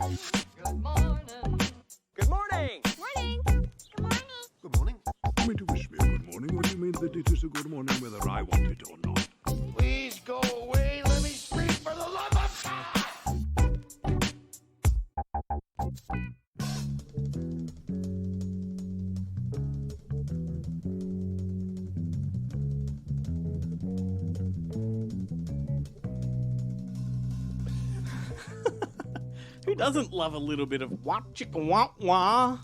Good morning. Good morning. Morning. Good morning. Good morning. You mean to wish me a good morning, or do you mean that it is a good morning whether I want it or not? Please go away. Let me speak for the love of God. Who doesn't love a little bit of wah chicka wah wah?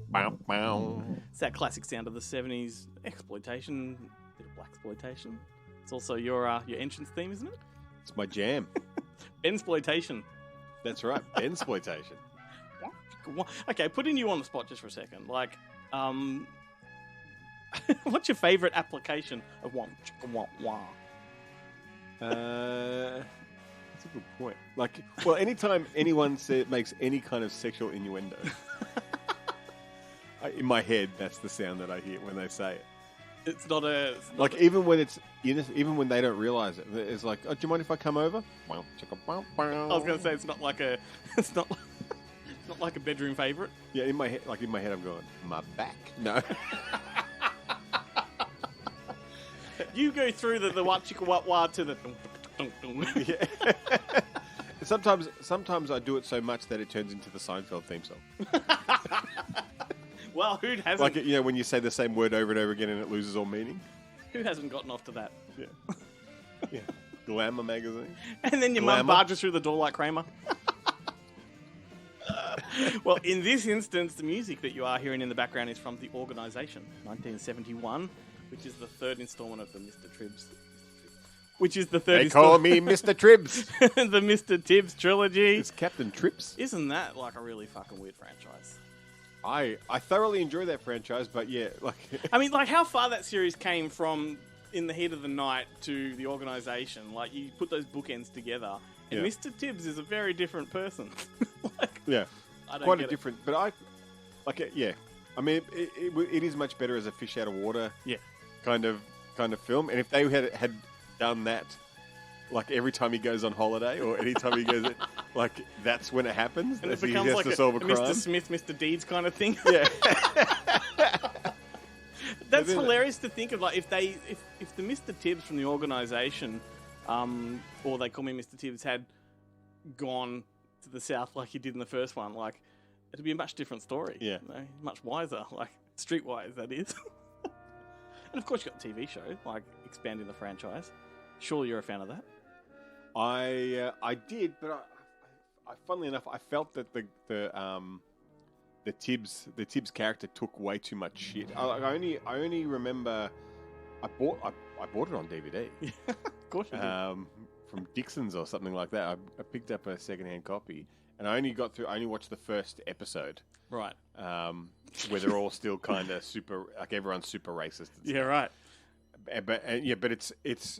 Bow, bow. It's that classic sound of the 70s exploitation, bit of black exploitation. It's also your entrance theme, isn't it? It's my jam. Bensploitation. That's right. Bensploitation. Wah chicka wah. Okay, putting you on the spot just for a second. Like, what's your favourite application of wah chicka wah wah? That's a good point. Like, well, anytime anyone makes any kind of sexual innuendo, in my head, that's the sound that I hear when they say it. It's not a... Like, even when they don't realize it, it's like, oh, do you mind if I come over? I was going to say it's not like a bedroom favourite. Yeah, in my head, I'm going, my back. No. You go through the wah chicka wah wah to the dunk, dunk, dunk, dunk. Yeah. Sometimes I do it so much that it turns into the Seinfeld theme song. Well, who hasn't? Like, when you say the same word over and over again and it loses all meaning. Who hasn't gotten off to that? Yeah. Yeah. Glamour magazine. And then your mum barges through the door like Kramer. Well, in this instance, the music that you are hearing in the background is from The Organisation, 1971, which is the third installment of the Mr. Tribs. Which is the third They call me Mr. Tribs. the Mr. Tibbs trilogy. It's Captain Trips. Isn't that like a really fucking weird franchise? I thoroughly enjoy that franchise, but yeah, like... I mean, like, how far that series came from In the Heat of the Night to The Organisation. Like, you put those bookends together, and Yeah. Mr. Tibbs is a very different person. Like, Yeah. I don't Quite get a it. different... But yeah. I mean, it is much better as a fish out of water kind of film. And if they had done that, like, every time he goes on holiday or any time he goes... Like, that's when it happens. And it he becomes has like to a solve a crime. Mr. Smith, Mr. Deeds kind of thing. Yeah. That's hilarious to think of. Like, if the Mr. Tibbs from the organisation, or They Call Me Mr. Tibbs, had gone to the south like he did in the first one, like, it'd be a much different story. Yeah. You know, much wiser, like streetwise, that is. And of course, you got a TV show, like expanding the franchise. Surely you're a fan of that. I did, but I funnily enough, I felt that the Tibbs character took way too much shit. I only remember I bought it on DVD. Of course you did. From Dixon's or something like that. I picked up a secondhand copy, and I only watched the first episode. Right. Where they're all still kind of super, like everyone's super racist. And Yeah, right. but it's.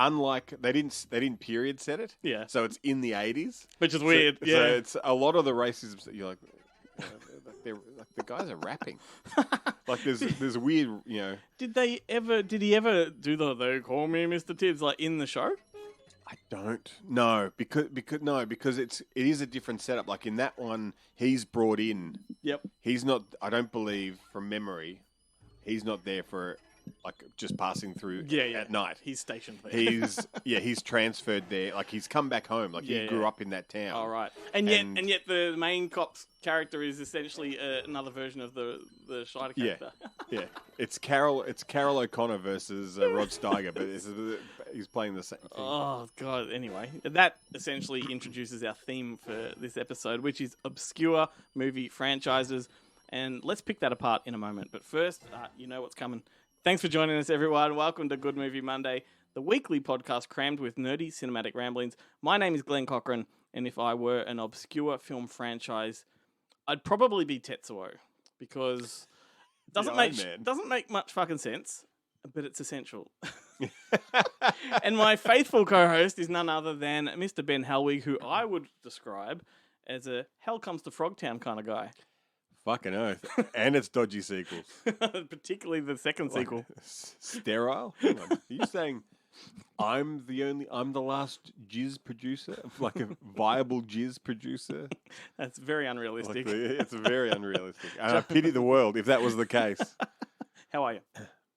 Unlike they didn't period set it, Yeah. So it's in the 80s, Which is weird. So it's a lot of the racism. You're like, the guys are rapping. Like there's weird, Did he ever do the "They Call Me Mr. Tibbs" like in the show? I don't know because it is a different setup. Like in that one, he's brought in. Yep. He's not. I don't believe from memory, he's not there for. Like just passing through at night. He's stationed there. He's transferred there. Like he's come back home. Like he grew up in that town. All right, and yet the main cop's character is essentially another version of the Schneider character. Yeah. It's Carol O'Connor versus Rod Steiger, but he's playing the same thing. Oh god. Anyway, that essentially introduces our theme for this episode, which is obscure movie franchises, and let's pick that apart in a moment. But first, you know what's coming. Thanks for joining us, everyone. Welcome to Good Movie Monday, the weekly podcast crammed with nerdy cinematic ramblings. My name is Glenn Cochran, and if I were an obscure film franchise, I'd probably be Tetsuo, because it doesn't make much fucking sense, but it's essential. And my faithful co-host is none other than Mr. Ben Helwig, who I would describe as a Hell Comes to Frogtown kind of guy. Fucking oath. And it's dodgy sequels. Particularly the second sequel. Sterile? Hang on. Are you saying I'm the last jizz producer, like a viable jizz producer. That's very unrealistic. It's very unrealistic. And I pity the world if that was the case. How are you?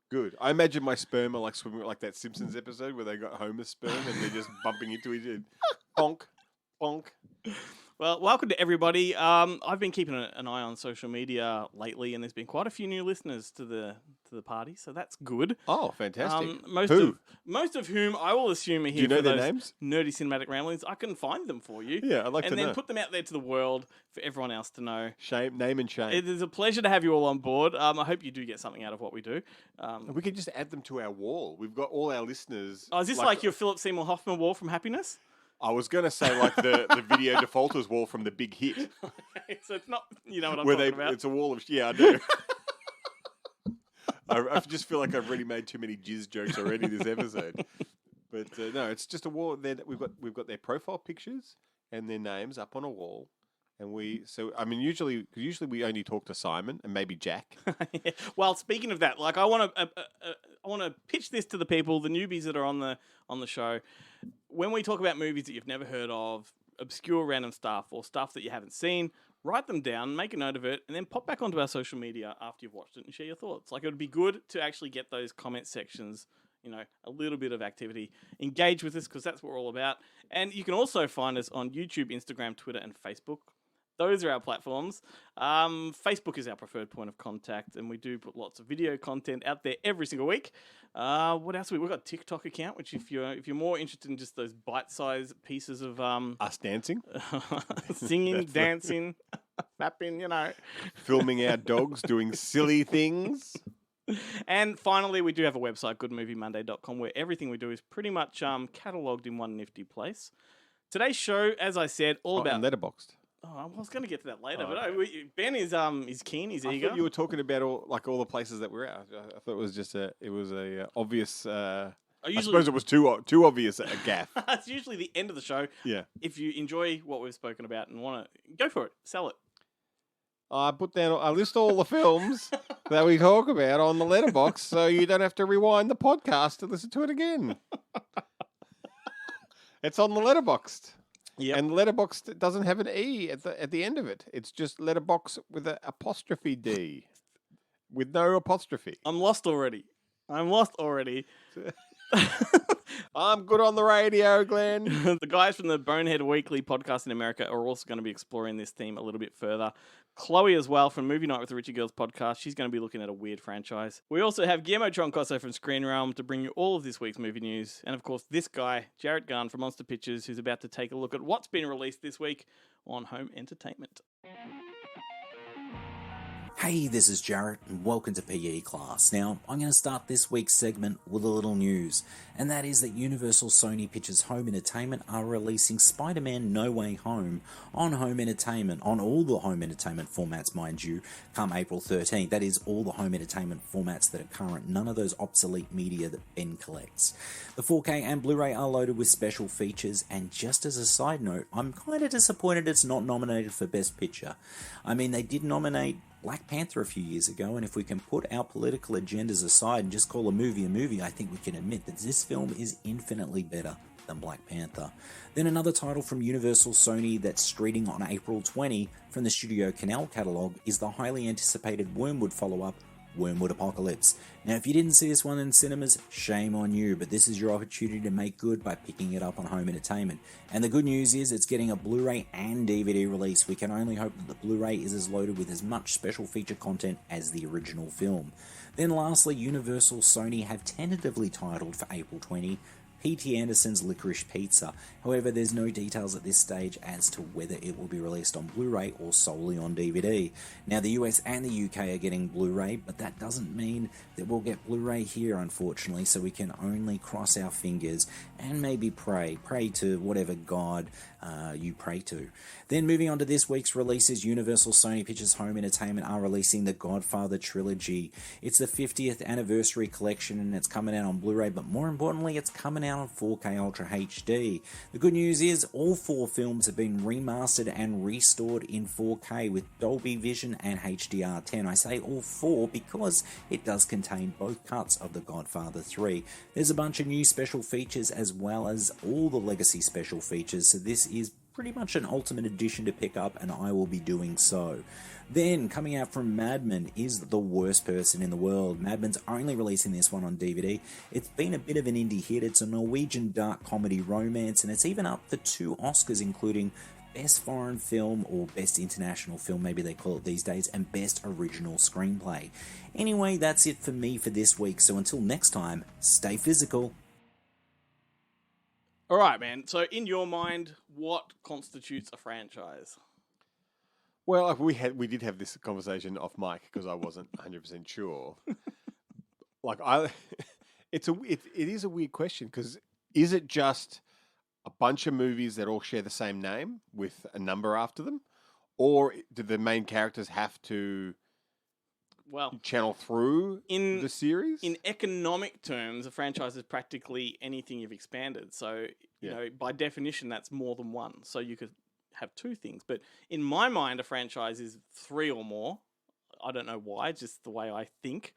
Good. I imagine my sperm are like swimming like that Simpsons episode where they got Homer's sperm and they're just bumping into each other. Bonk, bonk. Well, welcome to everybody. I've been keeping an eye on social media lately, and there's been quite a few new listeners to the party, so that's good. Oh, fantastic! Most of whom I will assume are here. Do you know for their those names? Nerdy cinematic ramblings. I can find them for you. Yeah, I'd like to know. And then put them out there to the world for everyone else to know. Name and shame. It is a pleasure to have you all on board. I hope you do get something out of what we do. We could just add them to our wall. We've got all our listeners. Oh, is this like your Philip Seymour Hoffman wall from Happiness? I was going to say like the video defaulters wall from The Big Hit. So it's not, you know what I'm talking about. It's a wall of, yeah, I do. I just feel like I've already made too many jizz jokes already this episode. But no, it's just a wall. We've got their profile pictures and their names up on a wall. And usually we only talk to Simon and maybe Jack. Yeah. Well, speaking of that, like I want to pitch this to the people, the newbies that are on the show. When we talk about movies that you've never heard of, obscure random stuff or stuff that you haven't seen, write them down, make a note of it, and then pop back onto our social media after you've watched it and share your thoughts. Like, it would be good to actually get those comment sections, a little bit of activity. Engage with us because that's what we're all about. And you can also find us on YouTube, Instagram, Twitter, and Facebook. Those are our platforms. Facebook is our preferred point of contact, and we do put lots of video content out there every single week. What else? We've got a TikTok account, which if you're more interested in just those bite-sized pieces of us dancing, singing, dancing, fapping, filming our dogs doing silly things. And finally, we do have a website, goodmoviemonday.com, where everything we do is pretty much catalogued in one nifty place. Today's show, as I said, and letterboxed. Oh, I was going to get to that later, but Ben is keen, he's eager. I thought you were talking about all the places that we're at. I thought it was just a obvious. I suppose it was too obvious a gaffe. It's usually the end of the show. Yeah. If you enjoy what we've spoken about and want to go for it, sell it. I list all the films that we talk about on the letterbox, so you don't have to rewind the podcast to listen to it again. It's on the letterboxed. Yep. And letterboxed doesn't have an E at the end of it. It's just letterbox with an apostrophe D. With no apostrophe. I'm lost already. I'm good on the radio, Glenn. The guys from the Bonehead Weekly podcast in America are also going to be exploring this theme a little bit further. Chloe as well from Movie Night with the Richie Girls podcast. She's going to be looking at a weird franchise. We also have Guillermo Troncoso from Screen Realm to bring you all of this week's movie news. And of course, this guy, Jarrett Gunn from Monster Pictures, who's about to take a look at what's been released this week on home entertainment. Hey, this is Jarrett, and welcome to PE Class. Now, I'm going to start this week's segment with a little news, and that is that Universal Sony Pictures Home Entertainment are releasing Spider-Man No Way Home on home entertainment, on all the home entertainment formats, mind you, come April 13th. That is all the home entertainment formats that are current, none of those obsolete media that Ben collects. The 4K and Blu-ray are loaded with special features, and just as a side note, I'm kind of disappointed it's not nominated for Best Picture. I mean, they did nominate Black Panther a few years ago, and if we can put our political agendas aside and just call a movie, I think we can admit that this film is infinitely better than Black Panther. Then another title from Universal Sony that's streeting on April 20 from the Studio Canal catalogue is the highly anticipated Wormwood follow-up, Wormwood Apocalypse. Now, if you didn't see this one in cinemas, shame on you, but this is your opportunity to make good by picking it up on home entertainment. And the good news is it's getting a Blu-ray and DVD release. We can only hope that the Blu-ray is as loaded with as much special feature content as the original film. Then lastly, Universal Sony have tentatively titled for April 20, P.T. Anderson's Licorice Pizza. However, there's no details at this stage as to whether it will be released on Blu-ray or solely on DVD. Now, the US and the UK are getting Blu-ray, but that doesn't mean that we'll get Blu-ray here, unfortunately, so we can only cross our fingers and maybe pray to whatever god you pray to. Then moving on to this week's releases, Universal Sony Pictures Home Entertainment are releasing the Godfather trilogy. It's the 50th anniversary collection and it's coming out on Blu-ray, but more importantly, it's coming out out on 4K Ultra HD. The good news is all 4 films have been remastered and restored in 4K with Dolby Vision and HDR10. I say all 4 because it does contain both cuts of The Godfather 3. There's a bunch of new special features as well as all the legacy special features, so this is pretty much an ultimate edition to pick up, and I will be doing so. Then, coming out from Madman is The Worst Person in the World. Madman's only releasing this one on DVD. It's been a bit of an indie hit. It's a Norwegian dark comedy romance, and it's even up for 2 Oscars, including Best Foreign Film, or Best International Film, maybe they call it these days, and Best Original Screenplay. Anyway, that's it for me for this week, so until next time, stay physical. All right, man. So, in your mind, what constitutes a franchise? Well, we did have this conversation off mic because I wasn't 100% sure. It is a weird question because is it just a bunch of movies that all share the same name with a number after them, or do the main characters have to channel through the series? In economic terms, a franchise is practically anything you've expanded. So, you know, by definition, that's more than one. So you could have 2 things. But in my mind, a franchise is 3 or more. I don't know why, just the way I think.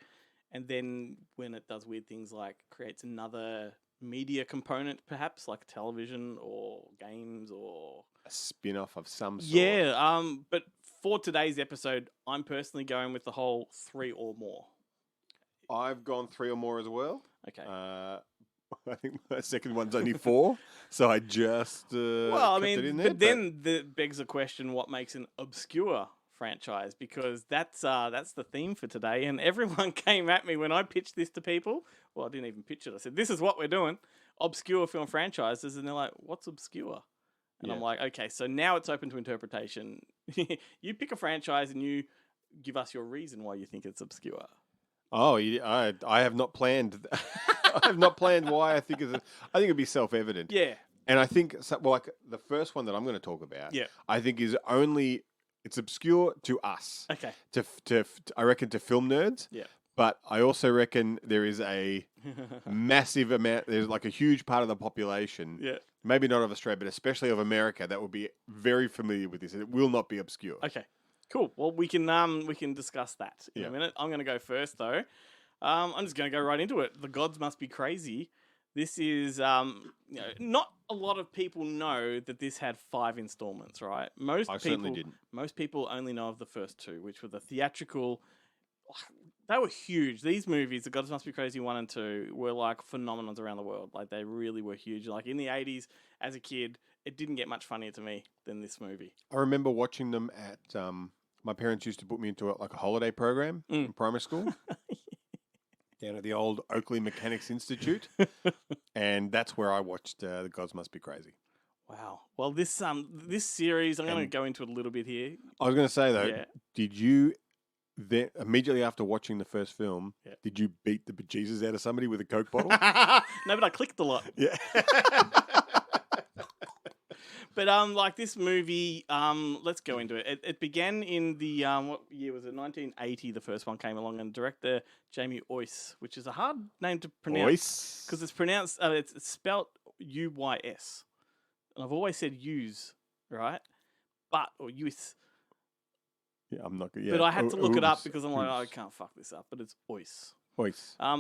And then when it does weird things like creates another media component, perhaps like television or games or a spin-off of some sort. Yeah, but for today's episode, I'm personally going with the whole 3 or more. I've gone 3 or more as well. Okay. I think my second one's only 4, so I just kept it in there. But then that begs the question: what makes an obscure franchise? Because that's the theme for today. And everyone came at me when I pitched this to people. Well, I didn't even pitch it. I said, "This is what we're doing: obscure film franchises." And they're like, "What's obscure?" And I'm like, "Okay, so now it's open to interpretation. You pick a franchise and you give us your reason why you think it's obscure." Oh, I have not planned. I have not planned why I think it's. I think it'd be self-evident. Yeah. And I think, like the first one that I'm going to talk about. Yeah. I think it's obscure to us. Okay. I reckon to film nerds. Yeah. But I also reckon there is a massive amount. There's like a huge part of the population. Yeah. Maybe not of Australia, but especially of America, that will be very familiar with this. It will not be obscure. Okay. Cool. Well, we can discuss that in a minute. I'm going to go first, though. I'm just going to go right into it. The Gods Must Be Crazy. This is, not a lot of people know that this had 5 installments, right? I certainly didn't. Most people only know of the first 2, which were the theatrical. They were huge. These movies, The Gods Must Be Crazy 1 and 2, were like phenomenons around the world. Like, they really were huge. Like, in the 80s, as a kid, it didn't get much funnier to me than this movie. I remember watching them at, my parents used to put me into a holiday program in primary school. Down at the old Oakley Mechanics Institute. And that's where I watched The Gods Must Be Crazy. Wow. Well, this series, I'm going to go into it a little bit here. I was going to say, though, did you, then immediately after watching the first film, did you beat the bejesus out of somebody with a Coke bottle? No, but I clicked a lot. Yeah. But like this movie, let's go into it. It began in the what year was it? 1980. The first one came along, and director Jamie Ois, which is a hard name to pronounce because it's pronounced it's spelt U-Y-S, and I've always said use, right? Or Uis. Yeah, I'm not good. Yeah. But I had to look it up because I'm like, I can't fuck this up. But it's Ois.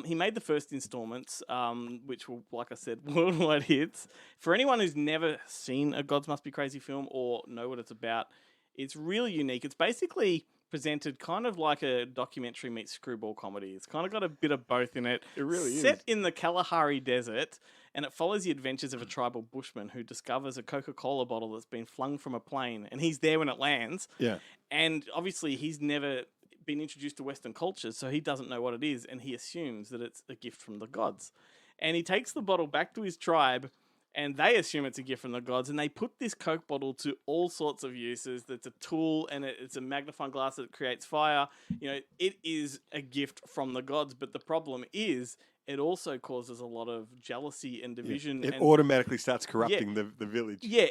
He made the first installments, which were, like I said, worldwide hits. For anyone who's never seen a Gods Must Be Crazy film or know what it's about, it's really unique. It's basically presented kind of like a documentary meets screwball comedy. It's kind of got a bit of both in it. It really is. Set in the Kalahari Desert, and it follows the adventures of a tribal bushman who discovers a Coca-Cola bottle that's been flung from a plane, and he's there when it lands. Yeah. And obviously he's never been introduced to Western culture, so he doesn't know what it is, and he assumes that it's a gift from the gods. And he takes the bottle back to his tribe, and they assume it's a gift from the gods, and they put this Coke bottle to all sorts of uses. That's a tool, and it's a magnifying glass that creates fire. You know, it is a gift from the gods, but the problem is it also causes a lot of jealousy and division. It automatically starts corrupting the village. Yeah,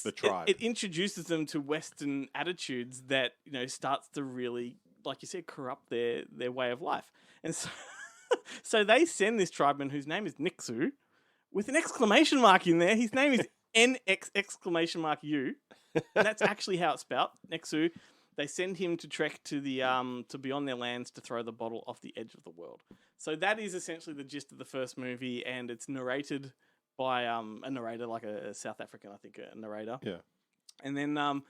the tribe. It introduces them to Western attitudes that, you know, starts to really, like you said, corrupt their way of life. And so, so they send this tribeman whose name is Nixu, with an exclamation mark in there. His name is NX!U, and that's actually how it's spelled. Nexu. They send him to trek to the to beyond their lands to throw the bottle off the edge of the world. So that is essentially the gist of the first movie, and it's narrated by a narrator, like a South African, I think, a narrator. Yeah. And then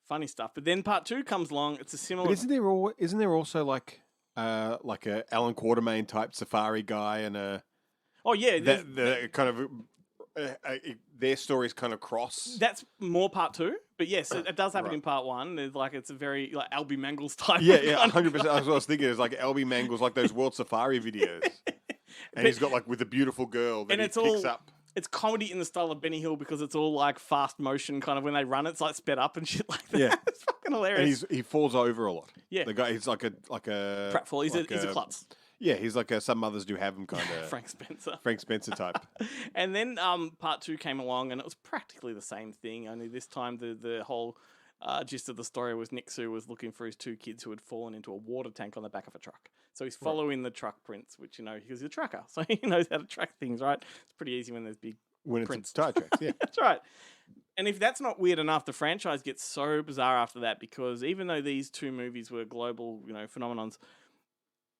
funny stuff. But then part 2 comes along. It's a similar. But isn't there also like a Alan Quatermain type safari guy and a the kind of their stories kind of cross. That's more part 2, but yes, it does happen in part 1. There's it's a very Albie Mangles type. Yeah, 100%. That's what I was thinking. It's like Albie Mangles, like those World Safari videos, and he's got with a beautiful girl that he picks up. It's comedy in the style of Benny Hill because it's all fast motion, kind of when they run, it's sped up and shit like that. Yeah, it's fucking hilarious. And he falls over a lot. Yeah, the guy he's like a pratfall. He's a klutz. Yeah, he's like some mothers do have him kind of Frank Spencer type. And then part 2 came along, and it was practically the same thing. Only this time the whole gist of the story was Nixu was looking for his 2 kids who had fallen into a water tank on the back of a truck. So he's following the truck prints, which because he's a trucker, so he knows how to track things, right? It's pretty easy when there's big prints. It's tire tracks, yeah. That's right. And if that's not weird enough, the franchise gets so bizarre after that, because even though these 2 movies were global, phenomenons,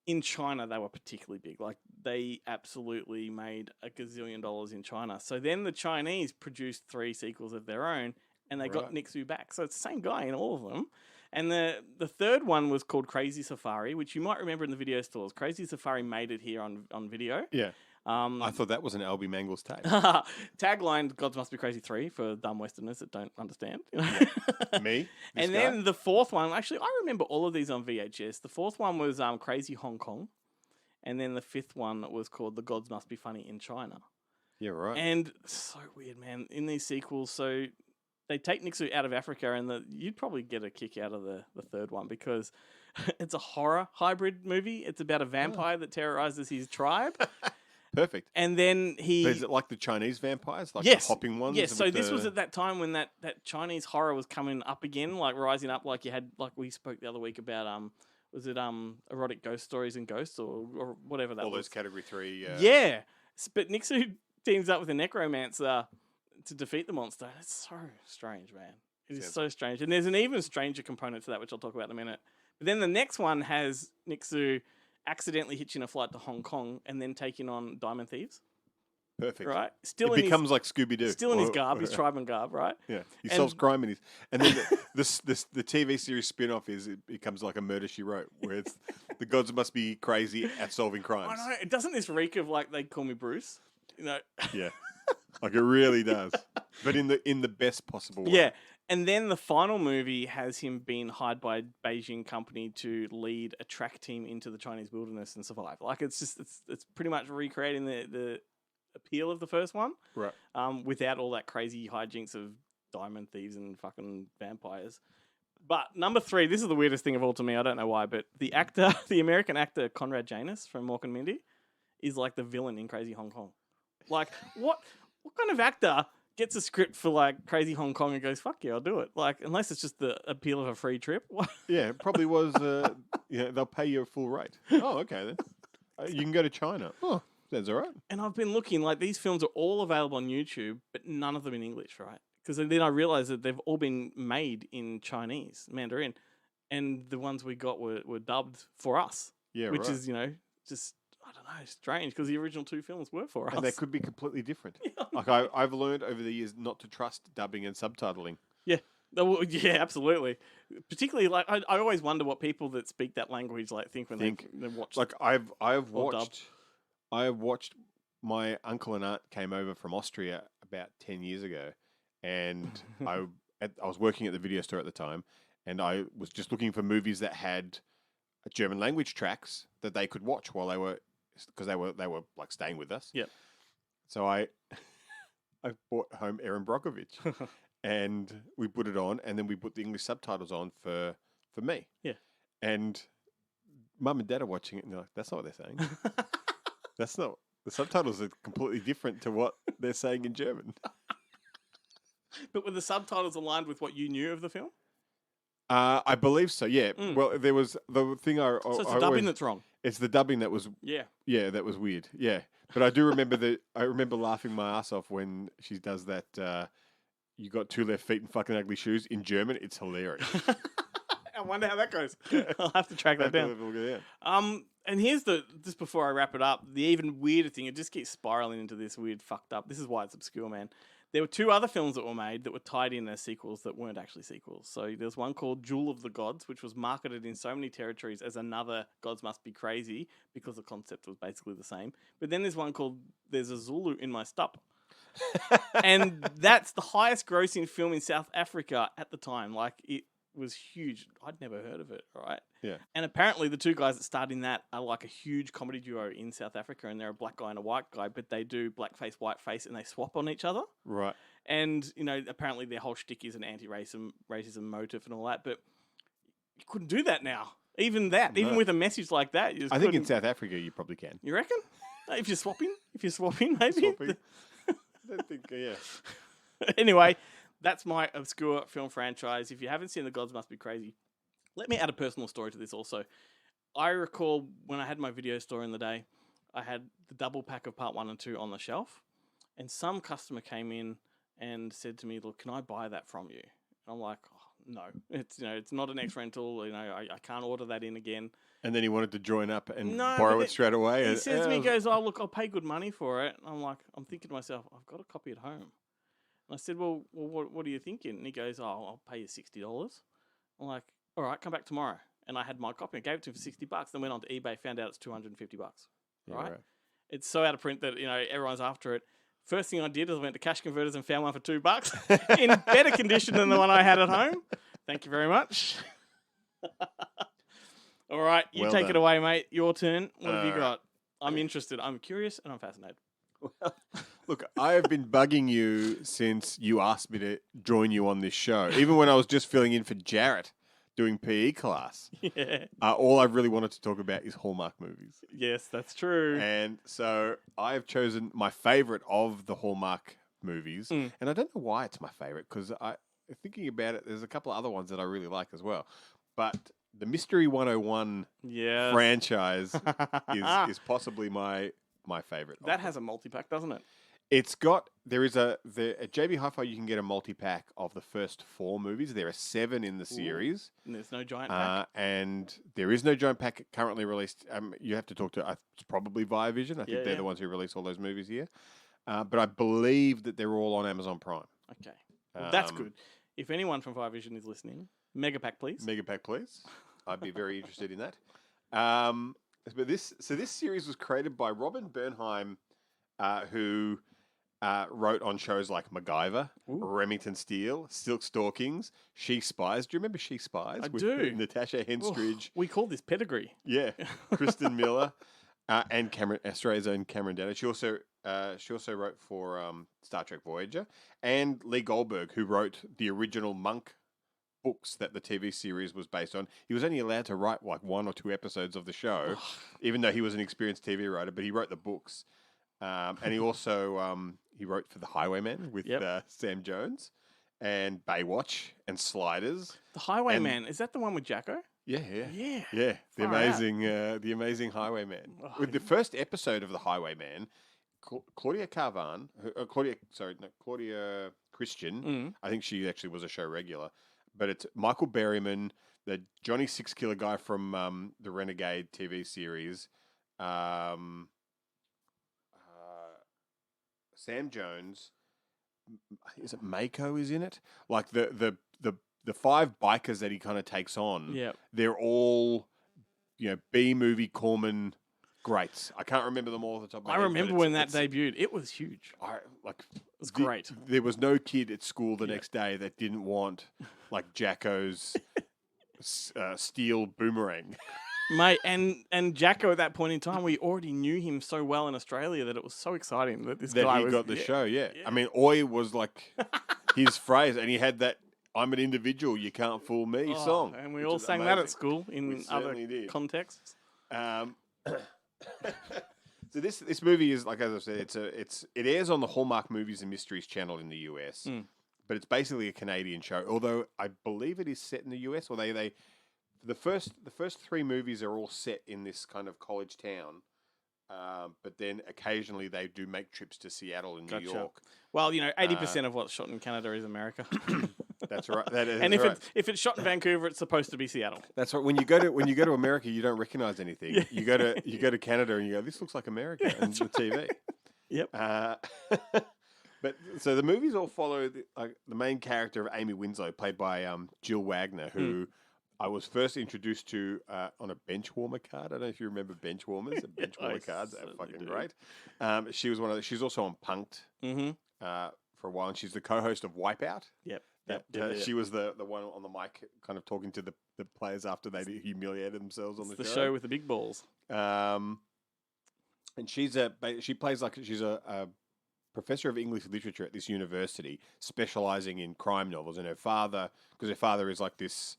in China they were particularly big. They absolutely made a gazillion dollars in China. So then the Chinese produced 3 sequels of their own, and they got Nixu back. So it's the same guy in all of them. And the third one was called Crazy Safari, which you might remember in the video stores. Crazy Safari made it here on video. Yeah. I thought that was an Albie Mangles tag. Tagline, Gods Must Be Crazy 3 for dumb Westerners that don't understand. Me? And then the fourth one, actually, I remember all of these on VHS. The fourth one was Crazy Hong Kong. And then the 5th one was called The Gods Must Be Funny in China. Yeah, right. And so weird, man. In these sequels, so they take Nixu out of Africa, and you'd probably get a kick out of the third one, because it's a horror hybrid movie. It's about a vampire that terrorizes his tribe. Perfect. And then But is it like the Chinese vampires? The hopping ones? Yes, so this was at that time when that Chinese horror was coming up again, rising up, you had, we spoke the other week about, was it erotic ghost stories and ghosts or whatever that was? All those category 3. Yeah. But Nixu teams up with a necromancer to defeat the monster. It's so strange, man. It is so strange. And there's an even stranger component to that, which I'll talk about in a minute. But then the next one has Nixu accidentally hitching a flight to Hong Kong and then taking on diamond thieves. Perfect. Right? It becomes like Scooby-Doo. Still in his garb, his tribeman garb, right? Yeah. He solves crime and then the TV series spin-off it becomes like a Murder, She Wrote, where it's the gods must be crazy at solving crimes. I know. Doesn't this reek of They Call Me Bruce? Yeah. It really does. But in the best possible way. Yeah. And then the final movie has him being hired by a Beijing company to lead a track team into the Chinese wilderness and survive. It's pretty much recreating the appeal of the first one. Right. Without all that crazy hijinks of diamond thieves and fucking vampires. But number 3, this is the weirdest thing of all to me. I don't know why, but the American actor Conrad Janis from Mork and Mindy is the villain in Crazy Hong Kong. What kind of actor gets a script for Crazy Hong Kong and goes, fuck yeah, I'll do it. Unless it's just the appeal of a free trip. Yeah, it probably was, they'll pay you a full rate. Oh, okay then. You can go to China. Oh, that's all right. And I've been looking, these films are all available on YouTube, but none of them in English, right? Because then I realized that they've all been made in Chinese, Mandarin, and the ones we got were dubbed for us. Yeah, which is, just, I don't know, strange, because the original 2 films were for us. And they could be completely different. I've learned over the years not to trust dubbing and subtitling. Yeah. Yeah, absolutely. Particularly, I always wonder what people that speak that language think when they watch. I have watched. My uncle and aunt came over from Austria about 10 years ago, and I was working at the video store at the time, and I was just looking for movies that had German language tracks that they could watch while they were staying with us. Yep. So I brought home Erin Brockovich. And we put it on, and then we put the English subtitles on for me. Yeah. And Mum and Dad are watching it, and they're like, that's not what they're saying. That's not... The subtitles are completely different to what they're saying in German. But were the subtitles aligned with what you knew of the film? I believe so. Yeah. Well, there was the thing. So it's the dubbing that's wrong. It's the dubbing that was. Yeah. Yeah, that was weird. Yeah, but I do remember I remember laughing my ass off when she does that. You got 2 left feet and fucking ugly shoes in German. It's hilarious. I wonder how that goes. I'll have to track that down. And here's just before I wrap it up, the even weirder thing, it just keeps spiraling into this weird fucked up. This is why it's obscure, man. There were 2 other films that were made that were tied in as sequels that weren't actually sequels. So there's one called Jewel of the Gods, which was marketed in so many territories as another Gods Must Be Crazy because the concept was basically the same. But then there's one called There's a Zulu in My Stup. And that's the highest grossing film in South Africa at the time. Like, it was huge. I'd never heard of it, right? Yeah. And apparently the 2 guys that starred in that are like a huge comedy duo in South Africa, and they're a black guy and a white guy, but they do blackface, whiteface, and they swap on each other. Right. And, apparently their whole shtick is an anti-racism motive and all that, but you couldn't do that now. Even with a message like that, you just I think in couldn't. South Africa you probably can. You reckon? If you're swapping, maybe. Swapping. I don't think, yeah. Anyway, that's my obscure film franchise. If you haven't seen The Gods Must Be Crazy, let me add a personal story to this also. I recall when I had my video store in the day, I had the double pack of part 1 and 2 on the shelf, and some customer came in and said to me, "Look, can I buy that from you?" And I'm like, "Oh, no, it's not an X rental. I can't order that in again." And then he wanted to join up and borrow it straight away. He says to me, he goes, "Oh, look, I'll pay good money for it." And I'm thinking to myself, I've got a copy at home. And I said, well, what are you thinking? And he goes, "Oh, I'll pay you $60. I'm like, "All right, come back tomorrow." And I had my copy. I gave it to him for $60. Then went on to eBay, found out it's $250. Right? It's so out of print that everyone's after it. First thing I did is I went to Cash Converters and found one for $2 in better condition than the one I had at home. Thank you very much. All right, you take it away, mate. Your turn. What have you got? I'm interested. I'm curious and I'm fascinated. Well, look, I have been bugging you since you asked me to join you on this show. Even when I was just filling in for Jarrett doing PE class. Yeah. All I've really wanted to talk about is Hallmark movies. Yes, that's true. And so I have chosen my favourite of the Hallmark movies. And I don't know why it's my favourite, because thinking about it, there's a couple of other ones that I really like as well. But the Mystery 101 franchise is possibly my favourite. That has a multi-pack, doesn't it? It's got, at JB Hi-Fi you can get a multi-pack of the first 4 movies. There are 7 in the series. And there's no giant pack. And there is no giant pack currently released. You have to talk to, it's probably Via Vision. I think they're the ones who release all those movies here. But I believe that they're all on Amazon Prime. Okay. Well, that's good. If anyone from Via Vision is listening, mega pack, please. Mega pack, please. I'd be very interested in that. But this series was created by Robin Bernheim, who wrote on shows like MacGyver, Remington Steele, Silk Stalkings, She Spies. Do you remember She Spies? I do. Natasha Henstridge. We call this pedigree. Yeah. Kristen Miller and Australia's own Cameron Dana. She also wrote for Star Trek Voyager, and Lee Goldberg, who wrote the original Monk books that the TV series was based on. He was only allowed to write like 1 or 2 episodes of the show, even though he was an experienced TV writer, but he wrote the books. And he also he wrote for The Highwayman with Sam Jones, and Baywatch and Sliders. The Highwayman, is that the one with Jacko? Yeah. The Far amazing Highwayman. With the first episode of The Highwayman, Claudia Carvan, Claudia Christian. I think she actually was a show regular, but it's Michael Berryman, the Johnny 6 Killer guy from the Renegade TV series. Sam Jones, is it Mako is in it? Like the 5 bikers that he kind of takes on. Yeah, they're all B movie Corman greats. I can't remember them all off the top of my head. I remember when that debuted. It was huge. It was great. There was no kid at school the next day that didn't want like Jacko's steel boomerang. Mate, and Jacko at that point in time, we already knew him so well in Australia that it was so exciting that this guy got the show. Yeah, I mean, Oi was like his phrase, and he had that "I'm an individual, you can't fool me" song, and we all sang that at school in other contexts. So this movie is, like, as I said, it airs on the Hallmark Movies and Mysteries channel in the US. but it's basically a Canadian show. Although I believe it is set in the US, or the first 3 movies are all set in this kind of college town. But then occasionally they do make trips to Seattle and New York. Well, 80% of what's shot in Canada is America. That's right. That is and right. if it's shot in Vancouver, it's supposed to be Seattle. That's right. When you go to America, you don't recognize anything. Yeah. You go to Canada and you go, this looks like America on the TV. Yep. But so the movies all follow the main character of Amy Winslow, played by Jill Wagner, who I was first introduced to on a bench warmer card. I don't know if you remember bench warmers. Bench warmer cards are fucking great. She was one of she's also on Punk'd for a while, and she's the co-host of Wipeout. Yep. She was the one on the mic, kind of talking to the players after they humiliated themselves on the show. The show with the big balls. And she's she's a professor of English literature at this university, specializing in crime novels. And her father is like this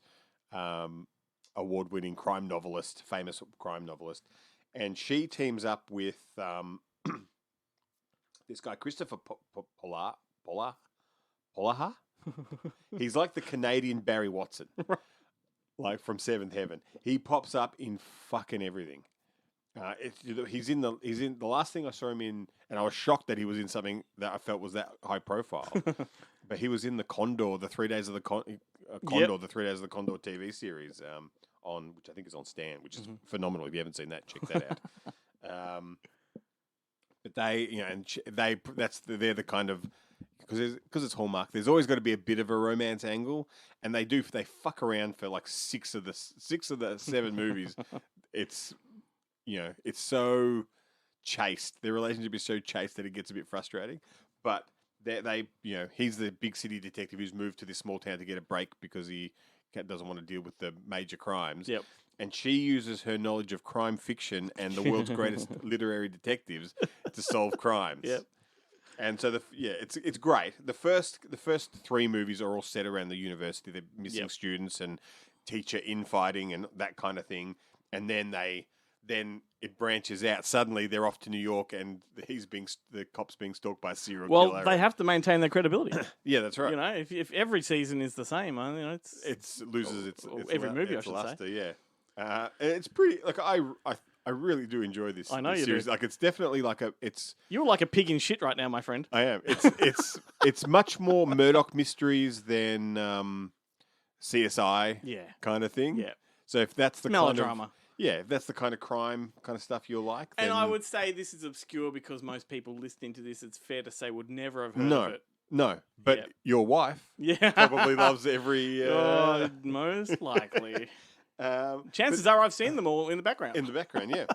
award-winning crime novelist, famous crime novelist, and she teams up with this guy Christopher Polaha. He's like the Canadian Barry Watson, like from Seventh Heaven. He pops up in fucking everything. He's in the last thing I saw him in, and I was shocked that he was in something that I felt was that high profile. But he was in the Condor, the 3 Days of the Condor, the 3 Days of the Condor TV series, which I think is on Stan, which is phenomenal. If you haven't seen that, check that out. But they're the kind of, because it's Hallmark, there's always got to be a bit of a romance angle, and they fuck around for like 6 of the 7 movies. It's it's so chaste. Their relationship is so chaste that it gets a bit frustrating. But he's the big city detective who's moved to this small town to get a break because he doesn't want to deal with the major crimes. Yep. And she uses her knowledge of crime fiction and the world's greatest literary detectives to solve crimes. Yep. And so it's great. The first 3 movies are all set around the university. They're missing students and teacher infighting and that kind of thing. And then it branches out. Suddenly they're off to New York and the cop's being stalked by a serial killer. Well, they have to maintain their credibility. Yeah, that's right. If every season is the same, it loses its every movie. Its I should luster, say. Yeah. It's pretty. Like I really do enjoy this. I know this you series. do. Like it's definitely like You're like a pig in shit right now, my friend. I am. It's much more Murdoch mysteries than CSI. Kind of thing. Yeah. So if that's the melodrama. If that's the kind of crime kind of stuff you'll like. And I would say this is obscure because most people listening to this, it's fair to say, would never have heard of it. No, but your wife probably loves every... most likely. Chances are I've seen them all in the background. In the background, yeah.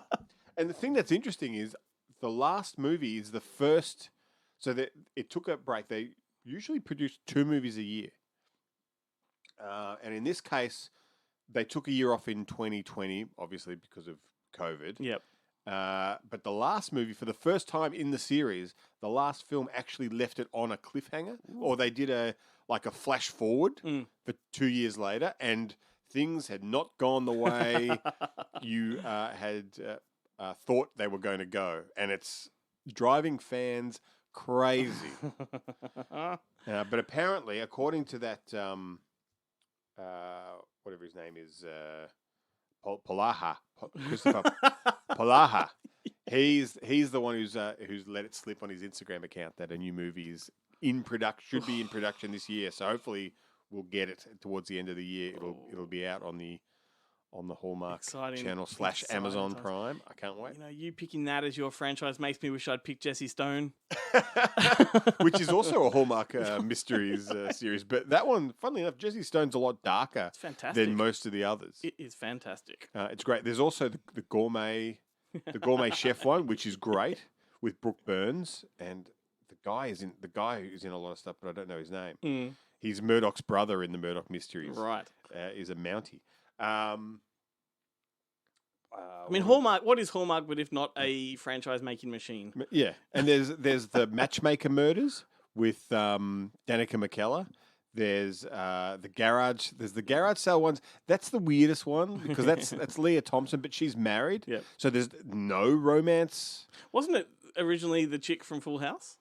And the thing that's interesting is the last movie is the first... So that it took a break. They usually produce 2 movies a year. And in this case... They took a year off in 2020, obviously because of COVID. Yep. But the last movie, for the first time in the series, the last film actually left it on a cliffhanger, or they did a flash forward for 2 years later, and things had not gone the way you had thought they were going to go, and it's driving fans crazy. But apparently, according to that. Whatever his name is, Polaha, Christopher Polaha. He's the one who's let it slip on his Instagram account that a new movie is should be in production this year. So hopefully we'll get it towards the end of the year. It'll be out on the Hallmark channel / Amazon Prime. I can't wait. You picking that as your franchise makes me wish I'd picked Jesse Stone. Which is also a Hallmark mysteries series. But that one, funnily enough, Jesse Stone's a lot darker than most of the others. It is fantastic. It's great. There's also the gourmet chef one, which is great, with Brooke Burns. And the guy who's in a lot of stuff, but I don't know his name. He's Murdoch's brother in the Murdoch mysteries. Right. Is a Mountie. Hallmark. What is Hallmark, but if not a franchise-making machine? Yeah, and there's the Matchmaker Murders with Danica McKellar. There's the garage. There's the garage sale ones. That's the weirdest one because that's Leah Thompson, but she's married. Yeah. So there's no romance. Wasn't it originally the chick from Full House?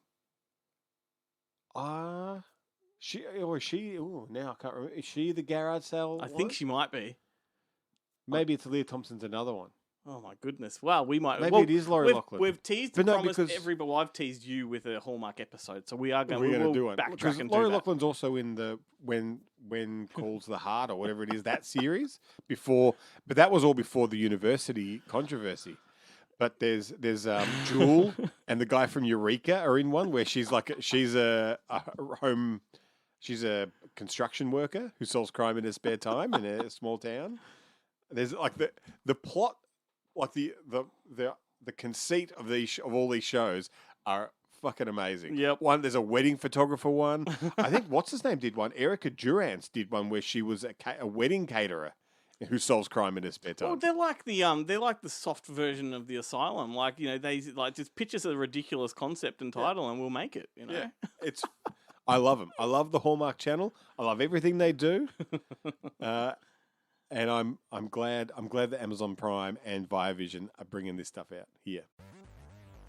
Now I can't remember. Is she the garage sale? I think she might be. Maybe it's Leah Thompson's another one. Oh my goodness! Wow, we might. Maybe it is Laurie Loughlin. We've teased, But no, promised because- well, I've teased you with a Hallmark episode, so we are going. We're We going will to do one. backtrack Because and do Laurie that. Loughlin's also in the when Calls the Heart or whatever it is, that series before. But that was all before the university controversy. But there's Jewel and the guy from Eureka are in one where she's a construction worker who solves crime in her spare time in a small town. There's like the plot, like the conceit of all these shows are fucking amazing. Yep. There's a wedding photographer one. I think what's his name did one. Erica Durance did one where she was a wedding caterer who solves crime in her spare time. Well, they're like the soft version of the Asylum. Like, you know, they like just pitch us a ridiculous concept and title, and we'll make it. You know, Yeah, I love them. I love the Hallmark Channel. I love everything they do. And I'm glad that Amazon Prime and Viavision are bringing this stuff out here.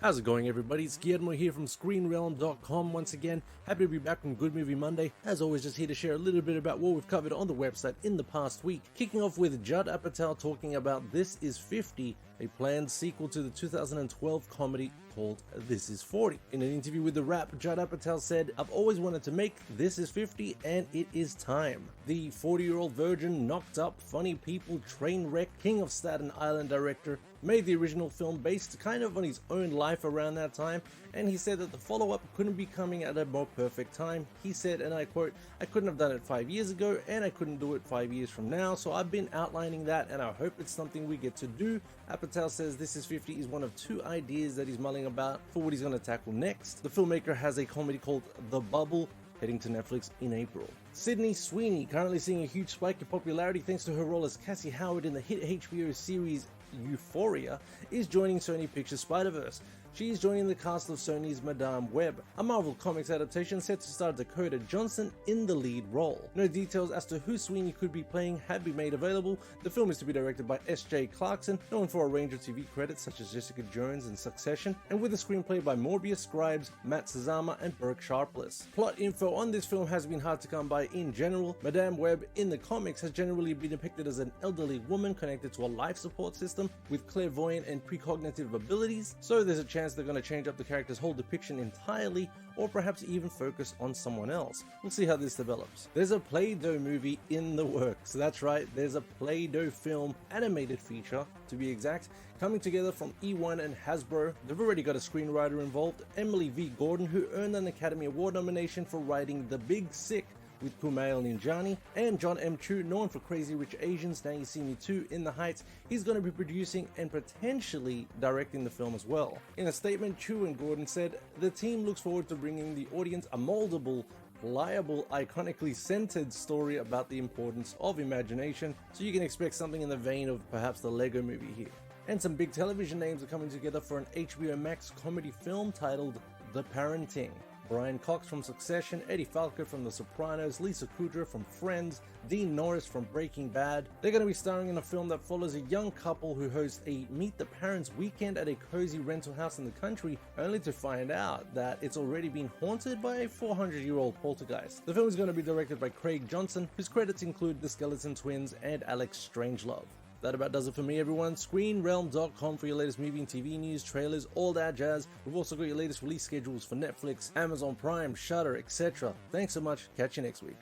How's it going, everybody? It's Guillermo here from ScreenRealm.com once again. Happy to be back on Good Movie Monday. As always, just here to share a little bit about what we've covered on the website in the past week. Kicking off with Judd Apatow talking about This Is 50, a planned sequel to the 2012 comedy called This Is 40. In an interview with The Wrap, Judd Apatow said, "I've always wanted to make This Is 50 and it is time." The 40-year-old virgin, knocked up, funny people, train wreck, King of Staten Island director made the original film based kind of on his own life around that time, and he said that the follow-up couldn't be coming at a more perfect time. He said, and I quote, "I couldn't have done it 5 years ago, and I couldn't do it 5 years from now, so I've been outlining that, and I hope it's something we get to do." Apatow says This Is 50 is one of 2 ideas that he's mulling about for what he's going to tackle next. The filmmaker has a comedy called The Bubble, heading to Netflix in April. Sydney Sweeney, currently seeing a huge spike in popularity thanks to her role as Cassie Howard in the hit HBO series Euphoria, is joining Sony Pictures Spider-Verse. She is joining the cast of Sony's Madame Web, a Marvel Comics adaptation set to star Dakota Johnson in the lead role. No details as to who Sweeney could be playing have been made available. The film is to be directed by S.J. Clarkson, known for a range of TV credits such as Jessica Jones and Succession, and with a screenplay by Morbius Scribes, Matt Sazama, and Burke Sharpless. Plot info on this film has been hard to come by in general. Madame Web in the comics has generally been depicted as an elderly woman connected to a life support system with clairvoyant and precognitive abilities, so there's a chance they're going to change up the character's whole depiction entirely, or perhaps even focus on someone else. We'll see how this develops. There's a Play-Doh movie in the works. That's right, there's a Play-Doh film, animated feature to be exact, coming together from E1 and Hasbro. They've already got a screenwriter involved, Emily V. Gordon, who earned an Academy Award nomination for writing The Big Sick with Kumail Nanjiani, and John M. Chu, known for Crazy Rich Asians, Now You See Me Too, In the Heights. He's going to be producing and potentially directing the film as well. In a statement, Chu and Gordon said, "The team looks forward to bringing the audience a moldable, pliable, iconically centered story about the importance of imagination, so you can expect something in the vein of perhaps the Lego Movie here." And some big television names are coming together for an HBO Max comedy film titled The Parenting. Brian Cox from Succession, Eddie Falco from The Sopranos, Lisa Kudrow from Friends, Dean Norris from Breaking Bad. They're going to be starring in a film that follows a young couple who host a Meet the Parents weekend at a cozy rental house in the country, only to find out that it's already been haunted by a 400-year-old poltergeist. The film is going to be directed by Craig Johnson, whose credits include The Skeleton Twins and Alex Strangelove. That about does it for me, everyone. ScreenRealm.com for your latest movie and TV news, trailers, all that jazz. We've also got your latest release schedules for Netflix, Amazon Prime, Shudder, etc. Thanks so much. Catch you next week.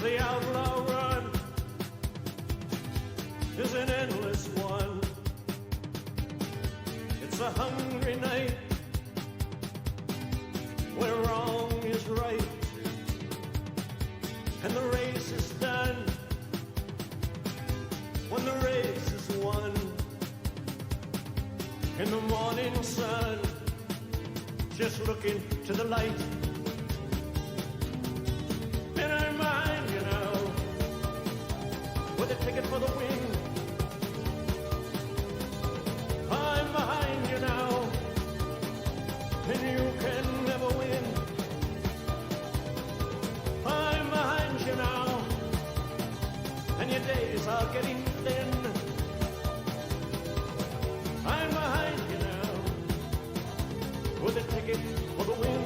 The outlaw run is an endless one. It's a hungry night where wrong is right and the race is done when the race is won. In the morning sun, just looking to the light, are getting thin. I'm behind you now, with a ticket for the win.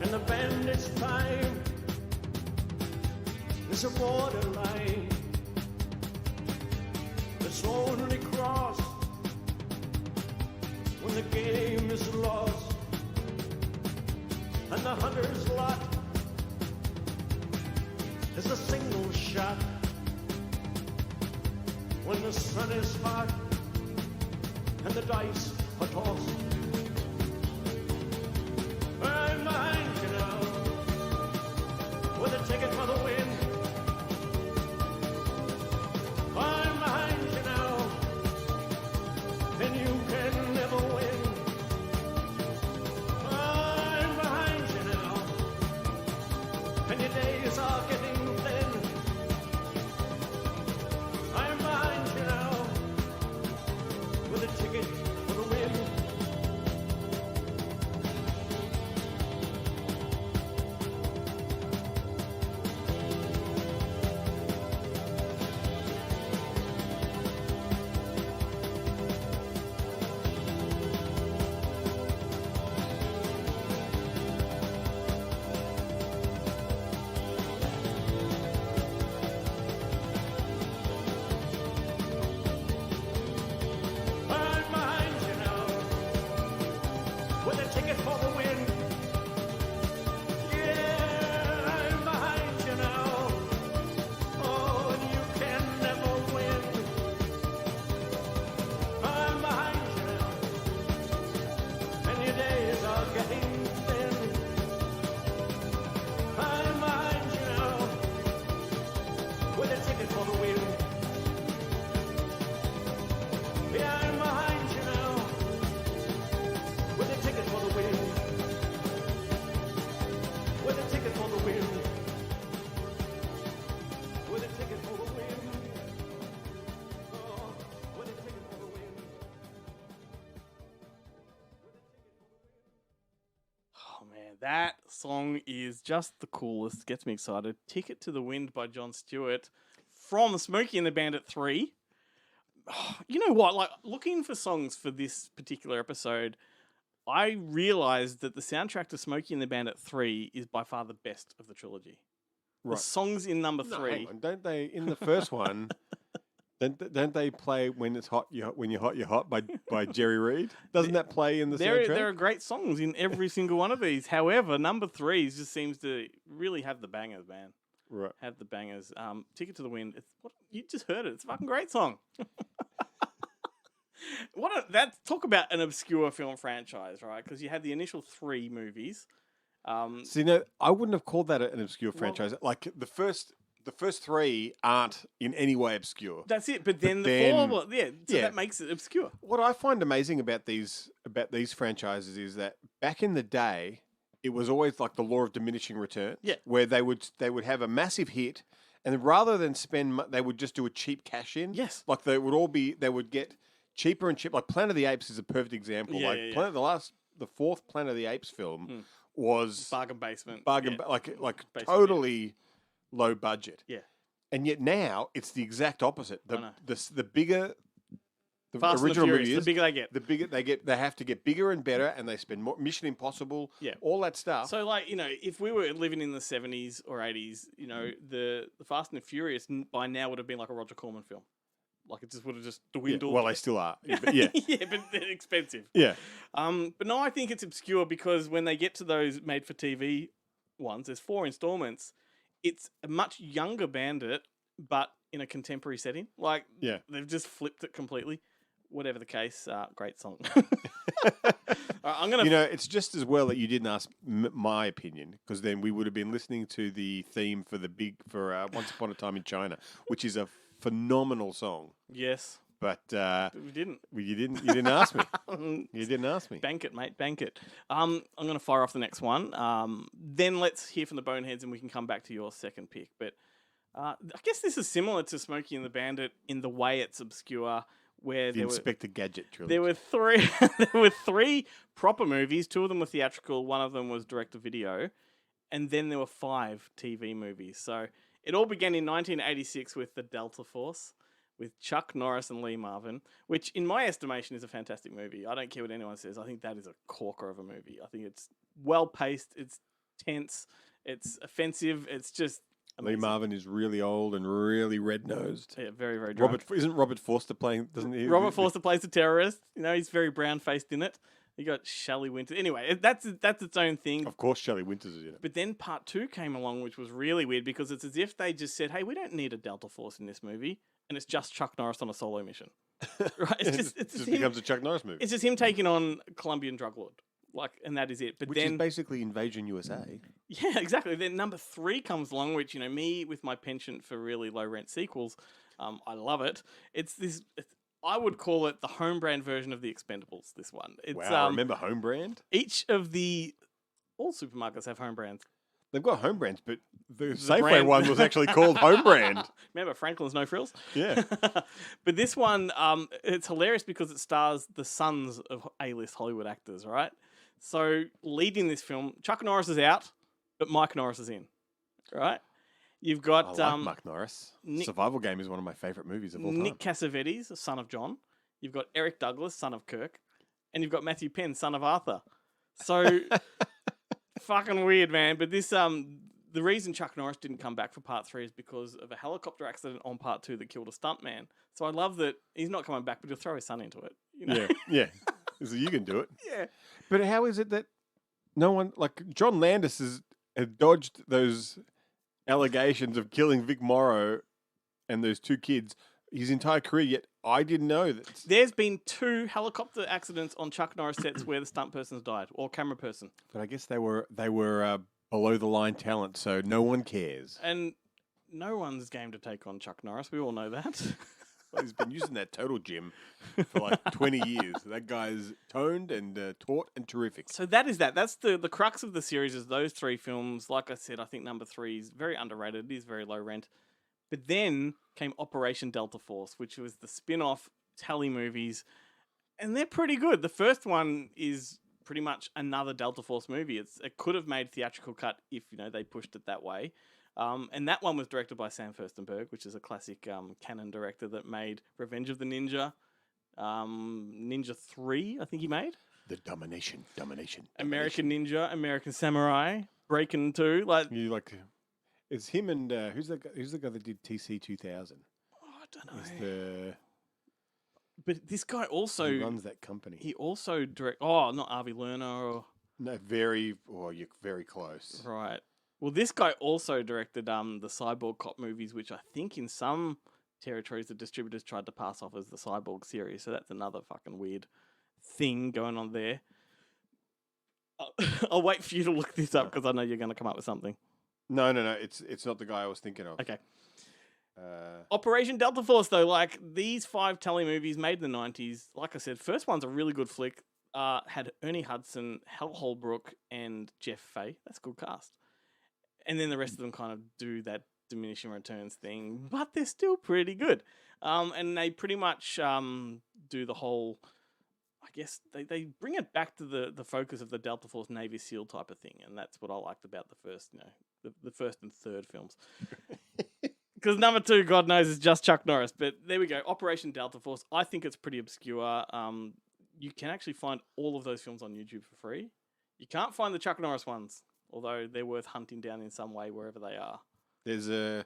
And the bandits' time is a borderline that's only crossed when the game is lost. And the hunter's lot is a single shot when the sun is hot and the dice are tossed. I'm behind you now, with a ticket for the win. I'm behind you now, and you can never win. I'm behind you now, and your days are getting thin. I'm behind you now, with a ticket for the win. I'm behind you now, with a ticket for the win. Yeah, I'm behind you now. Oh, and you can never win. I'm behind you now, and your days are getting thin. I'm behind you now, with a ticket for the win. Yeah, I'm behind you now, with a ticket for the win. With a ticket for the win. With a ticket for the win. Oh, with a ticket for the win. Oh man, that song is just the coolest. Gets me excited. Ticket to the Wind by Jon Stewart from Smokey and the Bandit 3. You know what? Like, looking for songs for this particular episode, I realized that the soundtrack to Smokey and the Bandit 3 is by far the best of the trilogy. The Right. songs in number No, 3. hang on. Don't they in the first one? Don't they play "When It's Hot, When You're Hot" by Jerry Reed? Doesn't that play in the soundtrack? There are great songs in every single one of these. However, number 3 just seems to really have the bangers, man. Right. Have the bangers. Ticket to the Wind. It's what you just heard it. It's a fucking great song. Talk about an obscure film franchise, right? Because you had the initial 3 movies. See, no, I wouldn't have called that an obscure franchise. Like the first 3 aren't in any way obscure. That's it. But then then- 4, well, so yeah. that makes it obscure. What I find amazing about these franchises is that back in the day, it was always like the law of diminishing returns. Yeah. Where they would have a massive hit, and rather than spend, they would just do a cheap cash in. Yes. Like they would get cheaper and cheaper. Like Planet of the Apes is a perfect example. Yeah, like yeah, yeah. The 4th Planet of the Apes film was Bargain basement. bargain, Yeah. like Basically, totally low budget. Yeah. And yet now it's the exact opposite. I know. The bigger the Fast and the original Furious, movie is, the bigger they get. the bigger they have to get bigger and better, and they spend more. Mission Impossible, Yeah. all that stuff. So, like, you know, if we were living in the 70s or 80s, you know, the Fast and the Furious by now would have been like a Roger Corman film. Like, it just would have just Yeah, dwindled. well, they still are. But yeah, yeah, but they're expensive. yeah. But no, I think it's obscure because when they get to those made-for-TV ones, there's 4 installments. It's a much younger Bandit, but in a contemporary setting. Like, Yeah. they've just flipped it completely. Whatever the case, great song. I'm gonna. You know, it's just as well that you didn't ask my opinion, because then we would have been listening to the theme for Once Upon a Time in China, which is a phenomenal song. Yes, But we didn't. you didn't ask me. You didn't ask me. Bank it, mate. Bank it. I'm going to fire off the next one. Then let's hear from the Boneheads, and we can come back to your second pick. But I guess this is similar to Smokey and the Bandit in the way it's obscure, where The Inspector Gadget trilogy. there were three there were three proper movies. Two of them were theatrical. One of them was direct-to-video, and then there were 5 TV movies. So it all began in 1986 with the Delta Force, with Chuck Norris and Lee Marvin, which in my estimation is a fantastic movie. I don't care what anyone says. I think that is a corker of a movie. I think it's well-paced, it's tense, it's offensive, it's just amazing. Lee Marvin is really old and really red-nosed. Yeah, very, very drunk. Isn't Robert Forster playing? Doesn't he? Robert Forster plays the terrorist. You know, he's very brown-faced in it. You got Shelley Winters. Anyway, that's its own thing. Of course, Shelley Winters is in it. But then part 2 came along, which was really weird because it's as if they just said, "Hey, we don't need a Delta Force in this movie," and it's just Chuck Norris on a solo mission. Right? It's just him, becomes a Chuck Norris movie. It's just him taking on a Colombian drug lord, and that is it. But Which then is basically Invasion USA. yeah, exactly. Then number 3 comes along, which, me with my penchant for really low rent sequels, I love it. I would call it the home brand version of the Expendables. This one. It's, Wow, remember home brand? All supermarkets have home brands. They've got home brands, but the Safeway brand- one was actually called home brand. Remember Franklin's No Frills? Yeah. But this one, it's hilarious because it stars the sons of A-list Hollywood actors, right? So leading this film, Chuck Norris is out, but Mike Norris is in, right? You've got I like Mike Norris. Survival Game is one of my favourite movies of all time. Nick Cassavetes, son of John. You've got Eric Douglas, son of Kirk. And you've got Matthew Penn, son of Arthur. So, fucking weird, man. But this, the reason Chuck Norris didn't come back for part 3 is because of a helicopter accident on part 2 that killed a stuntman. So I love that he's not coming back, but he'll throw his son into it. Yeah. So you can do it. Yeah. But how is it that no one, like John Landis has dodged those allegations of killing Vic Morrow and those 2 kids his entire career, yet I didn't know that. There's been 2 helicopter accidents on Chuck Norris sets where the stunt person's died, or camera person. But I guess they were below the line talent, so no one cares. And no one's game to take on Chuck Norris. We all know that. Well, he's been using that total gym for like 20 years. That guy's toned and taut and terrific. So that is that. That's the crux of the series is those 3 films. Like I said, I think number 3 is very underrated. It is very low rent. But then came Operation Delta Force, which was the spin-off tele movies. And they're pretty good. The first one is pretty much another Delta Force movie. It could have made theatrical cut if, they pushed it that way. And that one was directed by Sam Furstenberg, which is a classic canon director that made Revenge of the Ninja, Ninja 3, I think he made. The domination. American Ninja, American Samurai, Breakin' 2. It's him and who's the guy that did TC 2000? Oh, I don't know. But this guy also He runs that company. He also not Avi Lerner or No, you're very close. right. Well, this guy also directed the Cyborg Cop movies, which I think in some territories the distributors tried to pass off as the Cyborg series. So that's another fucking weird thing going on there. I'll wait for you to look this up because I know you're going to come up with something. No. It's not the guy I was thinking of. Okay. Operation Delta Force, though, these 5 tele movies made in the 90s, like I said, first one's a really good flick. Had Ernie Hudson, Hal Holbrook, and Jeff Fahey. That's a good cast. And then the rest of them kind of do that diminishing returns thing, but they're still pretty good. And they pretty much do the whole, I guess, they bring it back to the focus of the Delta Force Navy SEAL type of thing. And that's what I liked about the first, the first and third films. Because number 2, God knows, is just Chuck Norris. But there we go. Operation Delta Force. I think it's pretty obscure. You can actually find all of those films on YouTube for free. You can't find the Chuck Norris ones, although they're worth hunting down in some way wherever they are. There's I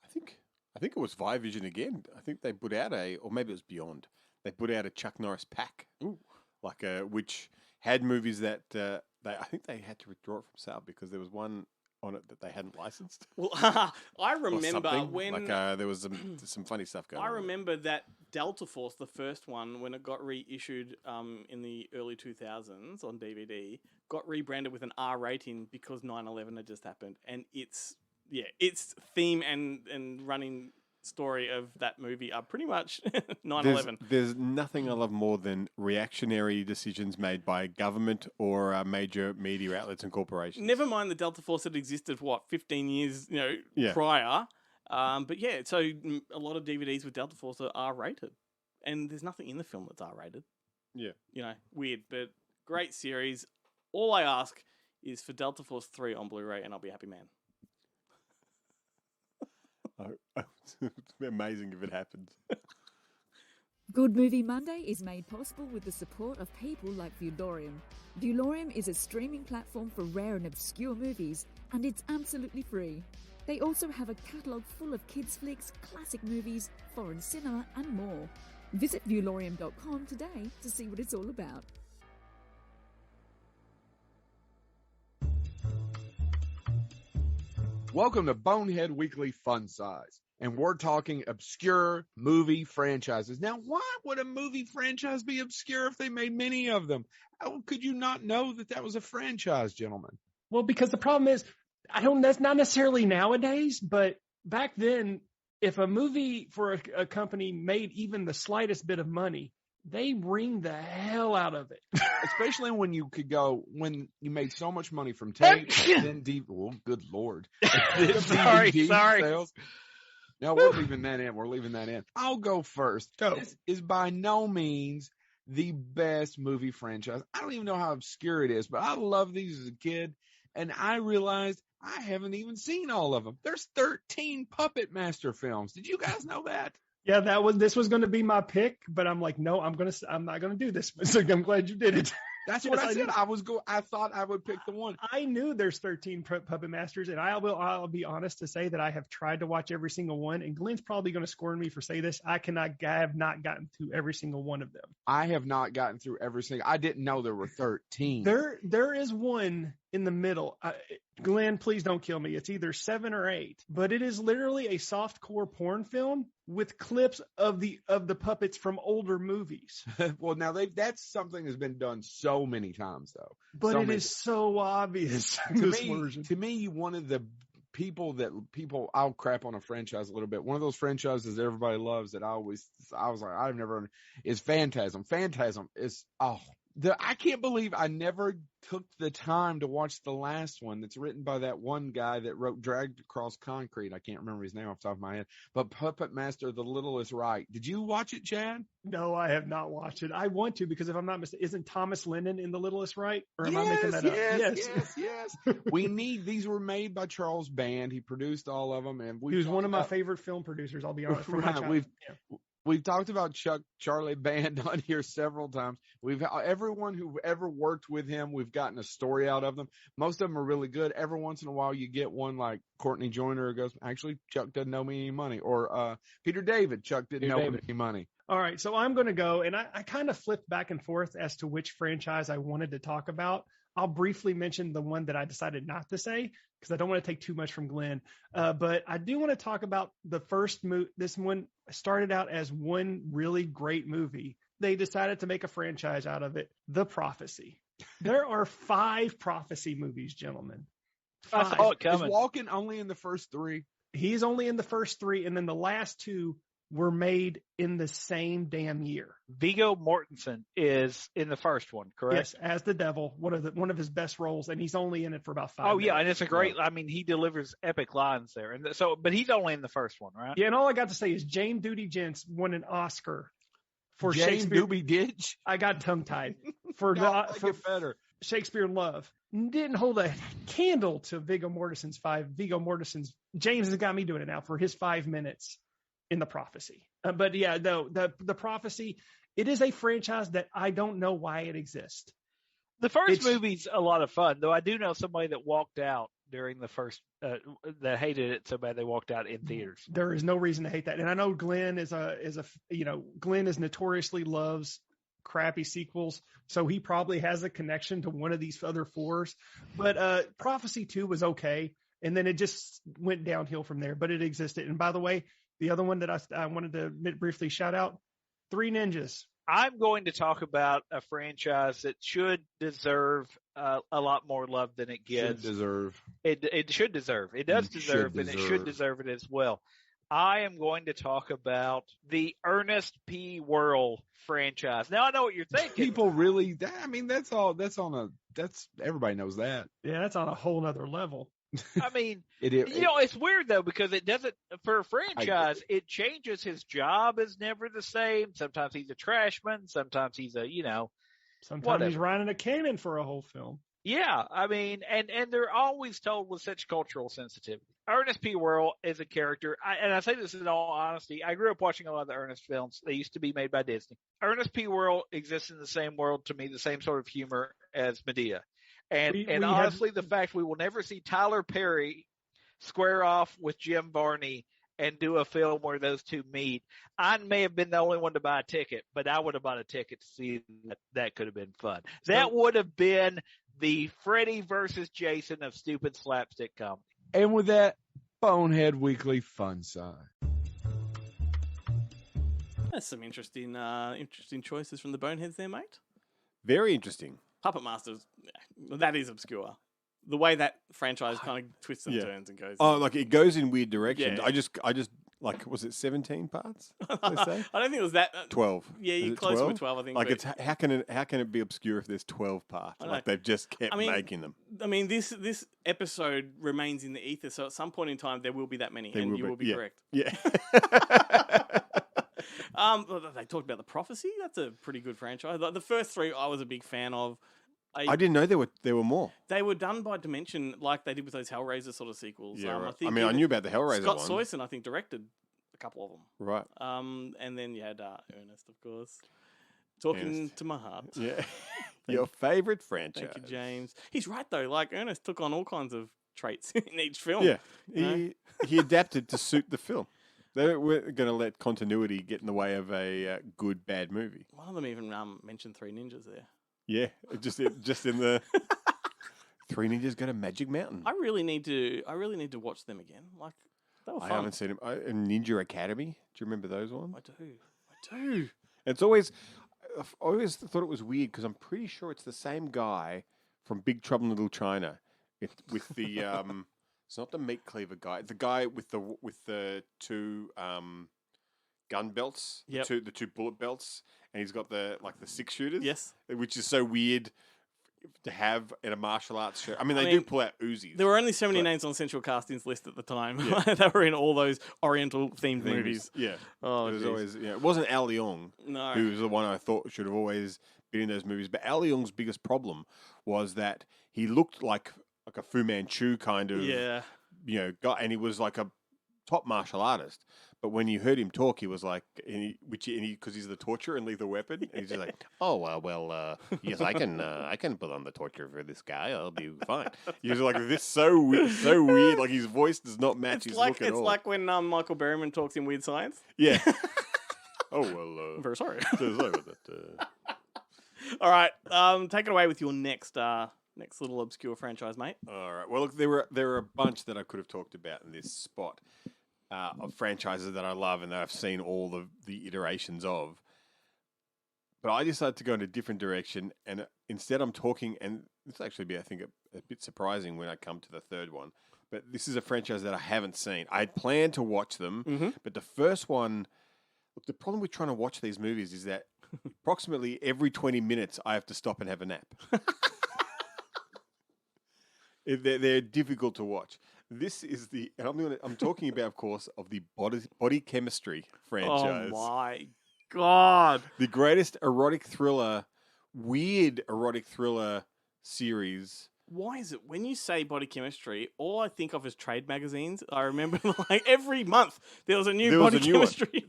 think it was Viavision again. I think they put out or maybe it was Beyond. They put out a Chuck Norris pack, which had movies that I think they had to withdraw it from sale because there was one on it that they hadn't licensed. Well, I remember when there was some funny stuff going on. I remember that Delta Force, the first one, when it got reissued in the early 2000s on DVD, got rebranded with an R rating because 9/11 had just happened, and its theme and running story of that movie are pretty much 9/11. There's nothing I love more than reactionary decisions made by government or major media outlets and corporations. Never mind the Delta Force that existed, 15 years prior. But yeah, so a lot of DVDs with Delta Force are R-rated. And there's nothing in the film that's R-rated. Yeah. You know, weird, but great series. All I ask is for Delta Force 3 on Blu-ray, and I'll be a happy man. It's amazing if it happens. Good Movie Monday is made possible with the support of people like Viewlorium. Viewlorium is a streaming platform for rare and obscure movies, and it's absolutely free. They also have a catalogue full of kids' flicks, classic movies, foreign cinema, and more. Visit viewlorium.com today to see what it's all about. Welcome to Bonehead Weekly Fun Size, and we're talking obscure movie franchises. Now, why would a movie franchise be obscure if they made many of them? How could you not know that that was a franchise, gentlemen? Well, because the problem is, that's not necessarily nowadays, but back then, if a movie for a company made even the slightest bit of money, they wring the hell out of it. Especially when you made so much money from tape, then good Lord. Sorry. Sales. No, we're leaving that in. I'll go first. Go. This is by no means the best movie franchise. I don't even know how obscure it is, but I love these as a kid, and I realized I haven't even seen all of them. There's 13 Puppet Master films. Did you guys know that? Yeah, this was going to be my pick, but I'm like, no, I'm not going to do this. So I'm glad you did it. That's what I said. I thought I would pick the one. I knew there's 13 Puppet Masters, and I'll be honest to say that I have tried to watch every single one, and Glenn's probably going to scorn me for saying this. I have not gotten through every single one of them. I have not gotten through every single. I didn't know there were 13. There is one in the middle. Glenn, please don't kill me. It's either 7 or 8, but it is literally a softcore porn film with clips of the puppets from older movies. Well, now that's something that's been done so many times, though. But is so obvious in this version. To me, one of the people I'll crap on a franchise a little bit. One of those franchises that everybody loves that I was like, I've never, is Phantasm. Phantasm is, I can't believe I never took the time to watch the last one that's written by that one guy that wrote Dragged Across Concrete. I can't remember his name off the top of my head. But Puppet Master, The Little is Right. Did you watch it, Chad? No, I have not watched it. I want to, because if I'm not mistaken, isn't Thomas Lennon in The Little is Right? Or am I making that up? Yes. These were made by Charles Band. He produced all of them. And he was one of my favorite film producers, I'll be honest. We've talked about Charlie Band on here several times. Everyone who ever worked with him, we've gotten a story out of them. Most of them are really good. Every once in a while, you get one like Courtney Joyner who goes, actually, Chuck doesn't owe me any money. Or Peter David, Chuck didn't owe me any money. All right, so I'm going to go, and I kind of flipped back and forth as to which franchise I wanted to talk about. I'll briefly mention the one that I decided not to say because I don't want to take too much from Glenn. But I do want to talk about the first movie. This one started out as one really great movie. They decided to make a franchise out of it, The Prophecy. There are 5 Prophecy movies, gentlemen. 5. I saw it coming. Is Walken only in the first 3? He's only in the first 3, and then the last 2 were made in the same damn year. Viggo Mortensen is in the first one, correct? Yes, as the devil, one of his best roles, and he's only in it for about 5 Oh, minutes. yeah, and it's a great, he delivers epic lines there. And but he's only in the first one, right? Yeah, and all I got to say is Jane Duty Gents won an Oscar for Jane Shakespeare. Doobie Ditch? I got tongue-tied. For better. Shakespeare in Love. Didn't hold a candle to Viggo Mortensen's. James has got me doing it now for his 5 minutes in The Prophecy. But yeah, the Prophecy, it is a franchise that I don't know why it exists. The first movie's a lot of fun, though I do know somebody that walked out during the first, that hated it so bad they walked out in theaters. There is no reason to hate that. And I know Glenn Glenn notoriously loves crappy sequels, so he probably has a connection to one of these other 4s. But Prophecy 2 was okay, and then it just went downhill from there, but it existed. And by the way, the other one that I wanted to briefly shout out, Three Ninjas. I'm going to talk about a franchise that should deserve a lot more love than it gets. It should deserve. It does deserve, and it should deserve it as well. I am going to talk about the Ernest P. Worrell franchise. Now I know what you're thinking. People really, everybody knows that. Yeah, that's on a whole nother level. I mean, It- it's weird though because it doesn't for a franchise. It changes. His job is never the same. Sometimes he's a trashman. Sometimes he's a Sometimes whatever. he's riding a cannon for a whole film. Yeah, I mean, and they're always told with such cultural sensitivity. Ernest P. Worrell is a character, and I say this in all honesty. I grew up watching a lot of the Ernest films. They used to be made by Disney. Ernest P. Worrell exists in the same world to me, the same sort of humor as Medea. And We honestly, the fact we will never see Tyler Perry square off with Jim Varney and do a film where those two meet. I may have been the only one to buy a ticket, but I would have bought a ticket to see that. That could have been fun. That would have been the Freddy versus Jason of stupid slapstick comedy. And with that, Bonehead Weekly fun side. That's some interesting choices from the Boneheads there, mate. Very interesting. Puppet Masters, that is obscure. The way that franchise kind of twists and turns and goes. Oh, like it goes in weird directions. Yeah. I just like, was it 17 parts? They say? I don't think it was that. 12. Yeah, Is you're it close 12? with 12, I think. Like, but- it's how can it be obscure if there's 12 parts? I know. Like they've just kept making them. I mean, this episode remains in the ether, so at some point in time there will be that many, and you will be correct. Yeah. They talked about the Prophecy. That's a pretty good franchise. The first three I was a big fan of. I didn't know there were more. They were done by Dimension, like they did with those Hellraiser sort of sequels. Yeah, right. I I knew about the Hellraiser Scott one. Soyson, I think, directed a couple of them. Right. And then you had Ernest, of course, talking to my heart. Yeah. Your favorite franchise. Thank you, James. He's right though. Like Ernest took on all kinds of traits in each film. Yeah. you know? He adapted to suit the film. They weren't going to let continuity get in the way of a good, bad movie. One of them even mentioned Three Ninjas there. Yeah, just in the Three Ninjas Go to Magic Mountain. I really need to watch them again. Like they were fun. I haven't seen them. And Ninja Academy. Do you remember those ones? I do. It's always, I always thought it was weird because I'm pretty sure it's the same guy from Big Trouble in Little China. With the it's not the meat cleaver guy. The guy with the two gun belts. Yep. The two bullet belts, and he's got the 6-shooters. Yes. Which is so weird to have in a martial arts show. I mean, they do pull out Uzis. There were only so many names on Central Casting's list at the time. Yeah. They were in all those Oriental themed movies. Yeah. Oh, it was geez. always, it wasn't Al Leong, No. who was the one I thought should have always been in those movies. But Al Leong's biggest problem was that he looked like a Fu Manchu kind of, guy, and he was like a top martial artist. But when you heard him talk, he was like, because he's the torturer in Lethal Weapon, and he's just like, yes, I can put on the torture for this guy. I'll be fine. He was like this so weird. Like his voice does not match his look at all. It's like when Michael Berryman talks in Weird Science. Yeah. I'm very sorry. So sorry about that. All right, take it away with your next little obscure franchise, mate. All right. Well, look, there were a bunch that I could have talked about in this spot. Of franchises that I love and that I've seen all the iterations of. But I decided to go in a different direction, and instead I'm talking, and this will actually be, I think, a bit surprising when I come to the third one, but this is a franchise that I haven't seen. I had planned to watch them, but the first one, look, the problem with trying to watch these movies is that approximately every 20 minutes I have to stop and have a nap. They're difficult to watch. This is I'm talking about, of course, of the body chemistry franchise. Oh my God. The greatest weird erotic thriller series. Why is it when you say body chemistry, all I think of is trade magazines? I remember like every month there was a new body chemistry.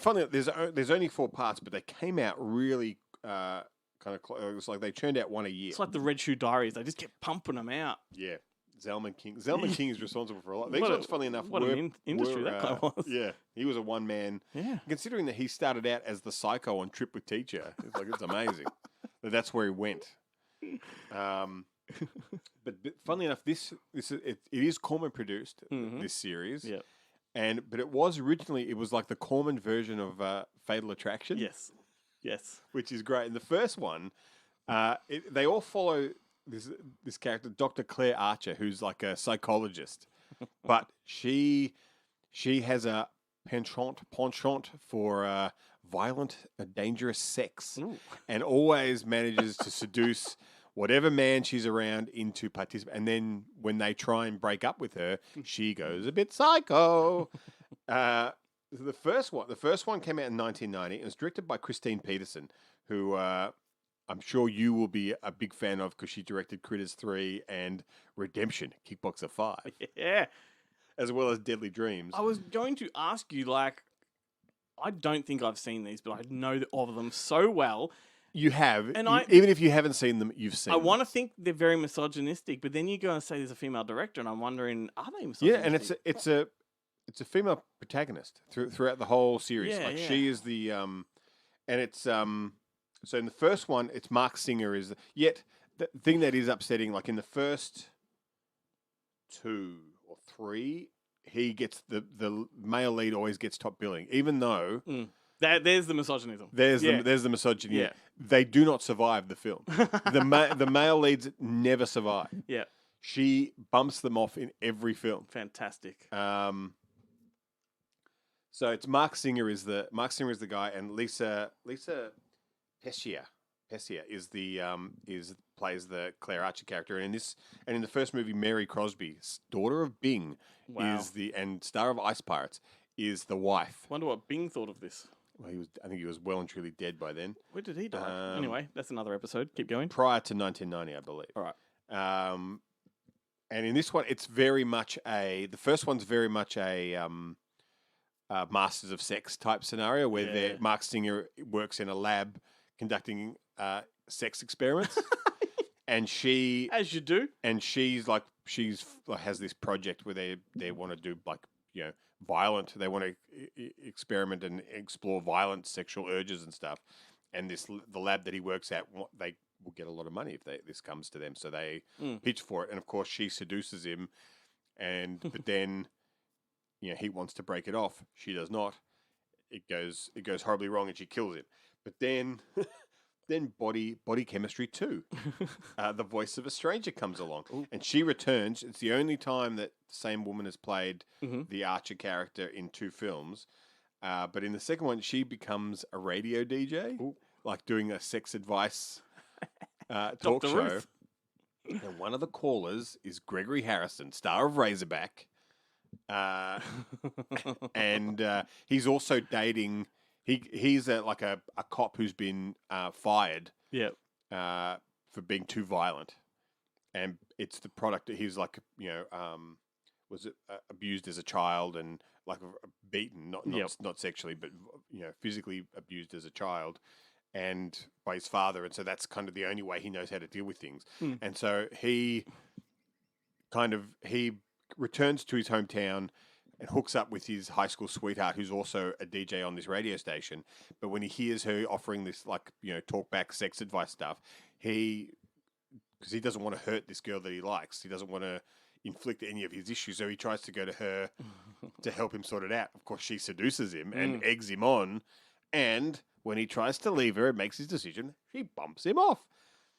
Funny, there's only 4 parts, but they came out really kind of close. It was like they churned out one a year. It's like the Red Shoe Diaries. They just kept pumping them out. Yeah. Zalman King is responsible for a lot. These ones, funny enough, industry that guy was. Yeah, he was a one-man. Yeah. Considering that he started out as the psycho on Trip with Teacher, it's amazing. That's where he went. But funnily enough, it is Corman produced, this series. Yeah. But it was originally, it was like the Corman version of Fatal Attraction. Yes. Which is great. And the first one, they all follow this character, Dr. Claire Archer, who's like a psychologist, but she has a penchant for violent, dangerous sex, and always manages to seduce whatever man she's around into participate. And then when they try and break up with her, she goes a bit psycho. The first one came out in 1990. It was directed by Christine Peterson, who I'm sure you will be a big fan of because she directed Critters 3 and Redemption, Kickboxer 5. Yeah. As well as Deadly Dreams. I was going to ask you, like, I don't think I've seen these, but I know of them so well. You have. And even if you haven't seen them, you've seen them. I want to think they're very misogynistic, but then you go and say there's a female director, and I'm wondering, are they misogynistic? Yeah, and it's a female protagonist throughout the whole series. Yeah, she is the and it's so in the first one, it's Mark Singer is yet the thing that is upsetting. Like in the first 2 or 3, he gets the male lead always gets top billing, even though there's the misogynism. There's the misogyny. Yeah. They do not survive the film. The male leads never survive. Yeah. She bumps them off in every film. Fantastic. So it's Mark Singer is the guy, and Lisa Pescia plays the Claire Archer character, and in the first movie, Mary Crosby, daughter of Bing, is and star of Ice Pirates, is the wife. Wonder what Bing thought of this. Well, I think he was well and truly dead by then. Where did he die? Anyway, that's another episode. Keep going. Prior to 1990, I believe. All right. And in this one, it's very much the first one's very much a Masters of Sex type scenario where Mark Singer works in a lab conducting sex experiments, and she, as you do, and she's has this project where they want to do violent. They want to experiment and explore violent sexual urges and stuff. And the lab that he works at, they will get a lot of money if this comes to them. So they pitch for it, and of course she seduces him, but then he wants to break it off. She does not. It goes horribly wrong, and she kills him. But then Body Chemistry 2, the voice of a stranger comes along. Ooh. And she returns. It's the only time that the same woman has played the Archer character in 2 films. But in the second one, she becomes a radio DJ, like doing a sex advice talk show. Ruth. And one of the callers is Gregory Harrison, star of Razorback. And he's also dating... He's a cop who's been fired for being too violent. And it's the product that he's was abused as a child and beaten, not sexually, but physically abused as a child, and by his father, and so that's kind of the only way he knows how to deal with things. And so he returns to his hometown and hooks up with his high school sweetheart, who's also a DJ on this radio station. But when he hears her offering this talk back sex advice stuff, because he doesn't want to hurt this girl that he likes, he doesn't want to inflict any of his issues, so he tries to go to her to help him sort it out. Of course, she seduces him and eggs him on, and when he tries to leave her and makes his decision, she bumps him off.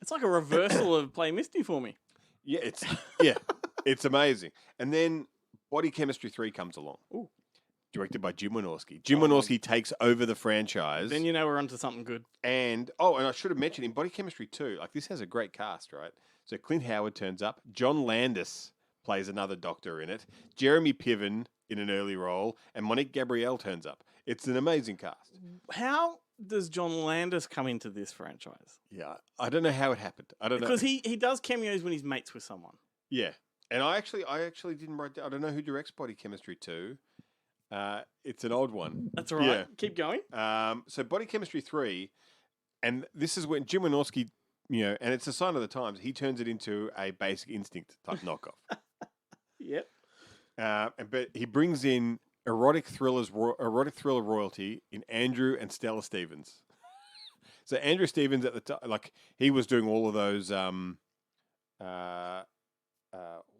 It's like a reversal of Play Misty for me. Yeah, it's amazing. And then Body Chemistry 3 comes along. Ooh. Directed by Jim Wynorski. Jim Wynorski takes over the franchise. Then we're onto something good. And I should have mentioned in Body Chemistry 2, this has a great cast, right? So Clint Howard turns up. John Landis plays another doctor in it. Jeremy Piven in an early role. And Monique Gabrielle turns up. It's an amazing cast. How does John Landis come into this franchise? Yeah, I don't know how it happened. I don't know. Because he does cameos when he's mates with someone. Yeah. And I actually didn't write down. I don't know who directs Body Chemistry 2. It's an old one. That's all right. Yeah. Keep going. So Body Chemistry 3, and this is when Jim Wynorski, and it's a sign of the times, he turns it into a Basic Instinct type knockoff. Yep. But he brings in erotic thriller royalty in Andrew and Stella Stevens. So Andrew Stevens at the time, he was doing all of those. What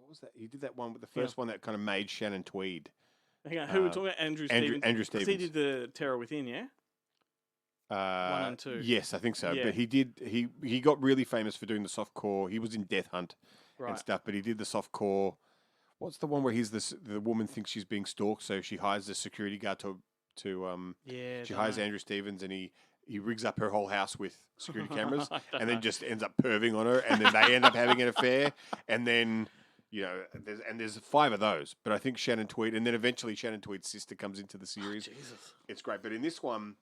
was that? He did that one with the first one that kind of made Shannon Tweed. Hang on, who we're talking about? Andrew Stevens. Andrew Stevens. He did the Terror Within, yeah. 1 and 2. Yes, I think so. Yeah. But he got really famous for doing the softcore. He was in Death Hunt and stuff, but he did the softcore. What's the one where the woman thinks she's being stalked, so she hires the security guard she hires Andrew Stevens, and he he rigs up her whole house with security cameras, and then just ends up perving on her, and then they end up having an affair, and then there's 5 of those. But I think Shannon Tweed, and then eventually Shannon Tweed's sister comes into the series. Jesus. It's great, but in this one,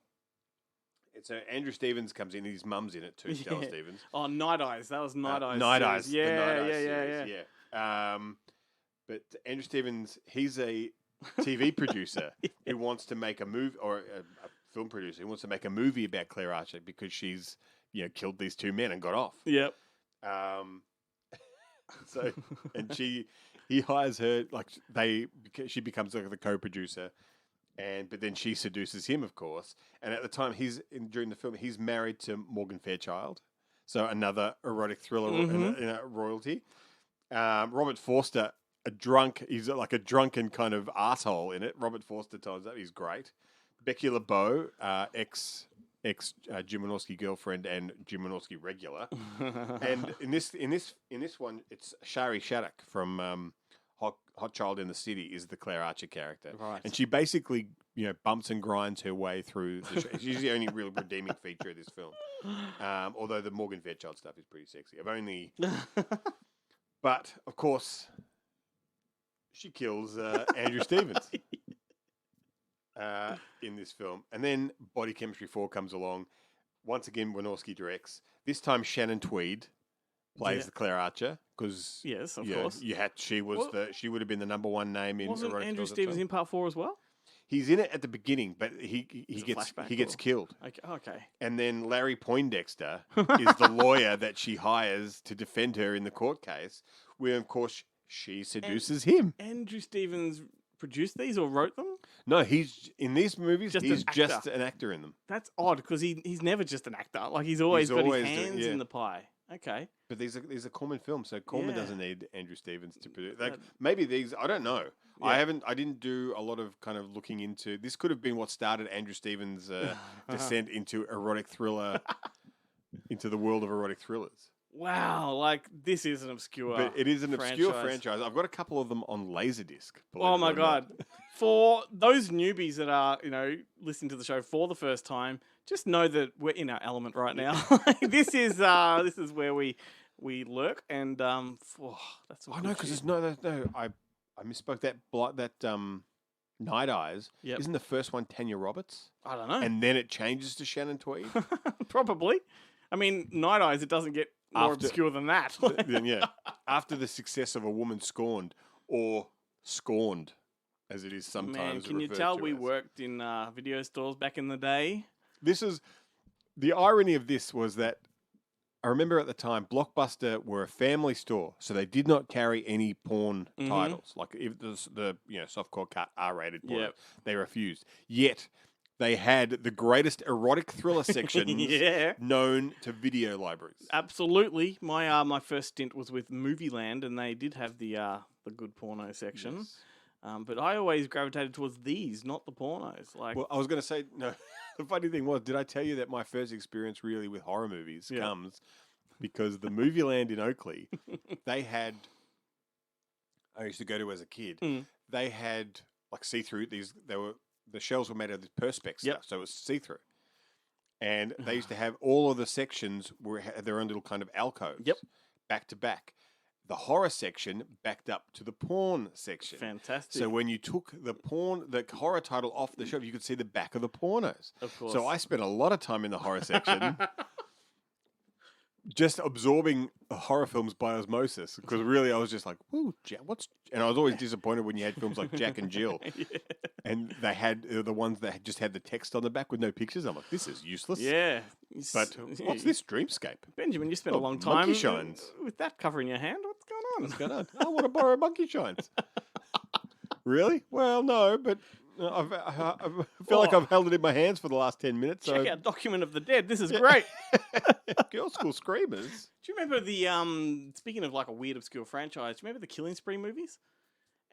it's Andrew Stevens comes in. His mum's in it too, Stella Stevens. Oh, Night Eyes. That was Night Eyes. Night Eyes. Yeah, the Night Eyes yeah. series, yeah. But Andrew Stevens, he's a TV producer who wants to make a movie, or a film producer who wants to make a movie about Claire Archer because she's killed these 2 men and got off. Yep. So and he hires her, she becomes like the co-producer, but then she seduces him, of course. And at the time during the film, he's married to Morgan Fairchild, so another erotic thriller royalty. Robert Forster. He's like a drunken kind of asshole in it. Robert Forster tells that he's great. Becky LeBeau, ex Jim Wynorski girlfriend and Jim Wynorski regular, and in this one, it's Shari Shattuck from Hot Child in the City is the Claire Archer character, right? And she basically bumps and grinds her way through the show. She's the only real redeeming feature of this film, although the Morgan Fairchild stuff is pretty sexy. But of course. She kills Andrew Stevens in this film. And then Body Chemistry 4 comes along. Once again, Wynorski directs. This time, Shannon Tweed plays the Claire Archer. Because yes, of course. She would have been the number 1 name in Wasn't erotic Andrew thrillers Stevens in part 4 as well? He's in it at the beginning, but he gets killed. Okay. And then Larry Poindexter is the lawyer that she hires to defend her in the court case, where, of course, she seduces him. Andrew Stevens produced these or wrote them? No, he's in these movies. He's an just an actor in them. That's odd because he's never just an actor. Like he's always got his hands in the pie. Okay, but these are Corman films, so Corman doesn't need Andrew Stevens to produce. Maybe these, I don't know. Yeah. I didn't do a lot of kind of looking into. This could have been what started Andrew Stevens' descent into erotic thriller, into the world of erotic thrillers. Wow, like this is an obscure But it is an obscure franchise. I've got a couple of them on Laserdisc. Oh my God. For those newbies that are, listening to the show for the first time, just know that we're in our element right now. This is where we lurk and that's no, because no. I misspoke. That Night Eyes isn't the first one Tanya Roberts? I don't know. And then it changes to Shannon Tweed? Probably. I mean, Night Eyes, it doesn't get more obscure than that. Then after the success of A Woman Scorned, or Scorned, as it is sometimes. Man, can you tell we worked in video stores back in the day? The irony of this was that I remember at the time Blockbuster were a family store, so they did not carry any porn titles, like if the softcore cut R-rated porn. They refused. Yet they had the greatest erotic thriller sections known to video libraries. Absolutely. My first stint was with Movie Land, and they did have the good porno section. Yes. But I always gravitated towards these, not the pornos. Well, I was going to say, no. The funny thing was, did I tell you that my first experience really with horror movies comes because the Movie Land in Oakley, I used to go to as a kid. They had like see-through. The shelves were made of this Perspex stuff, so it was see-through. And they used to have all of the sections had their own little kind of alcoves, back to back. The horror section backed up to the porn section. Fantastic. So when you took the horror title off the shelf, you could see the back of the pornos. Of course. So I spent a lot of time in the horror section just absorbing horror films by osmosis, because really I was just like, "Whoa, and I was always disappointed when you had films like Jack and Jill, and they had the ones that just had the text on the back with no pictures. I'm like, this is useless. Yeah, but what's this Dreamscape? Benjamin, you spent a long time Monkey Shines with that covering your hand. What's going on? What's going on? I want to borrow Monkey Shines. Really? Well, no, but I feel like I've held it in my hands for the last 10 minutes. Check out Document of the Dead. This is great. Girl School Screamers. Do you remember speaking of like a weird obscure franchise, do you remember the Killing Spree movies?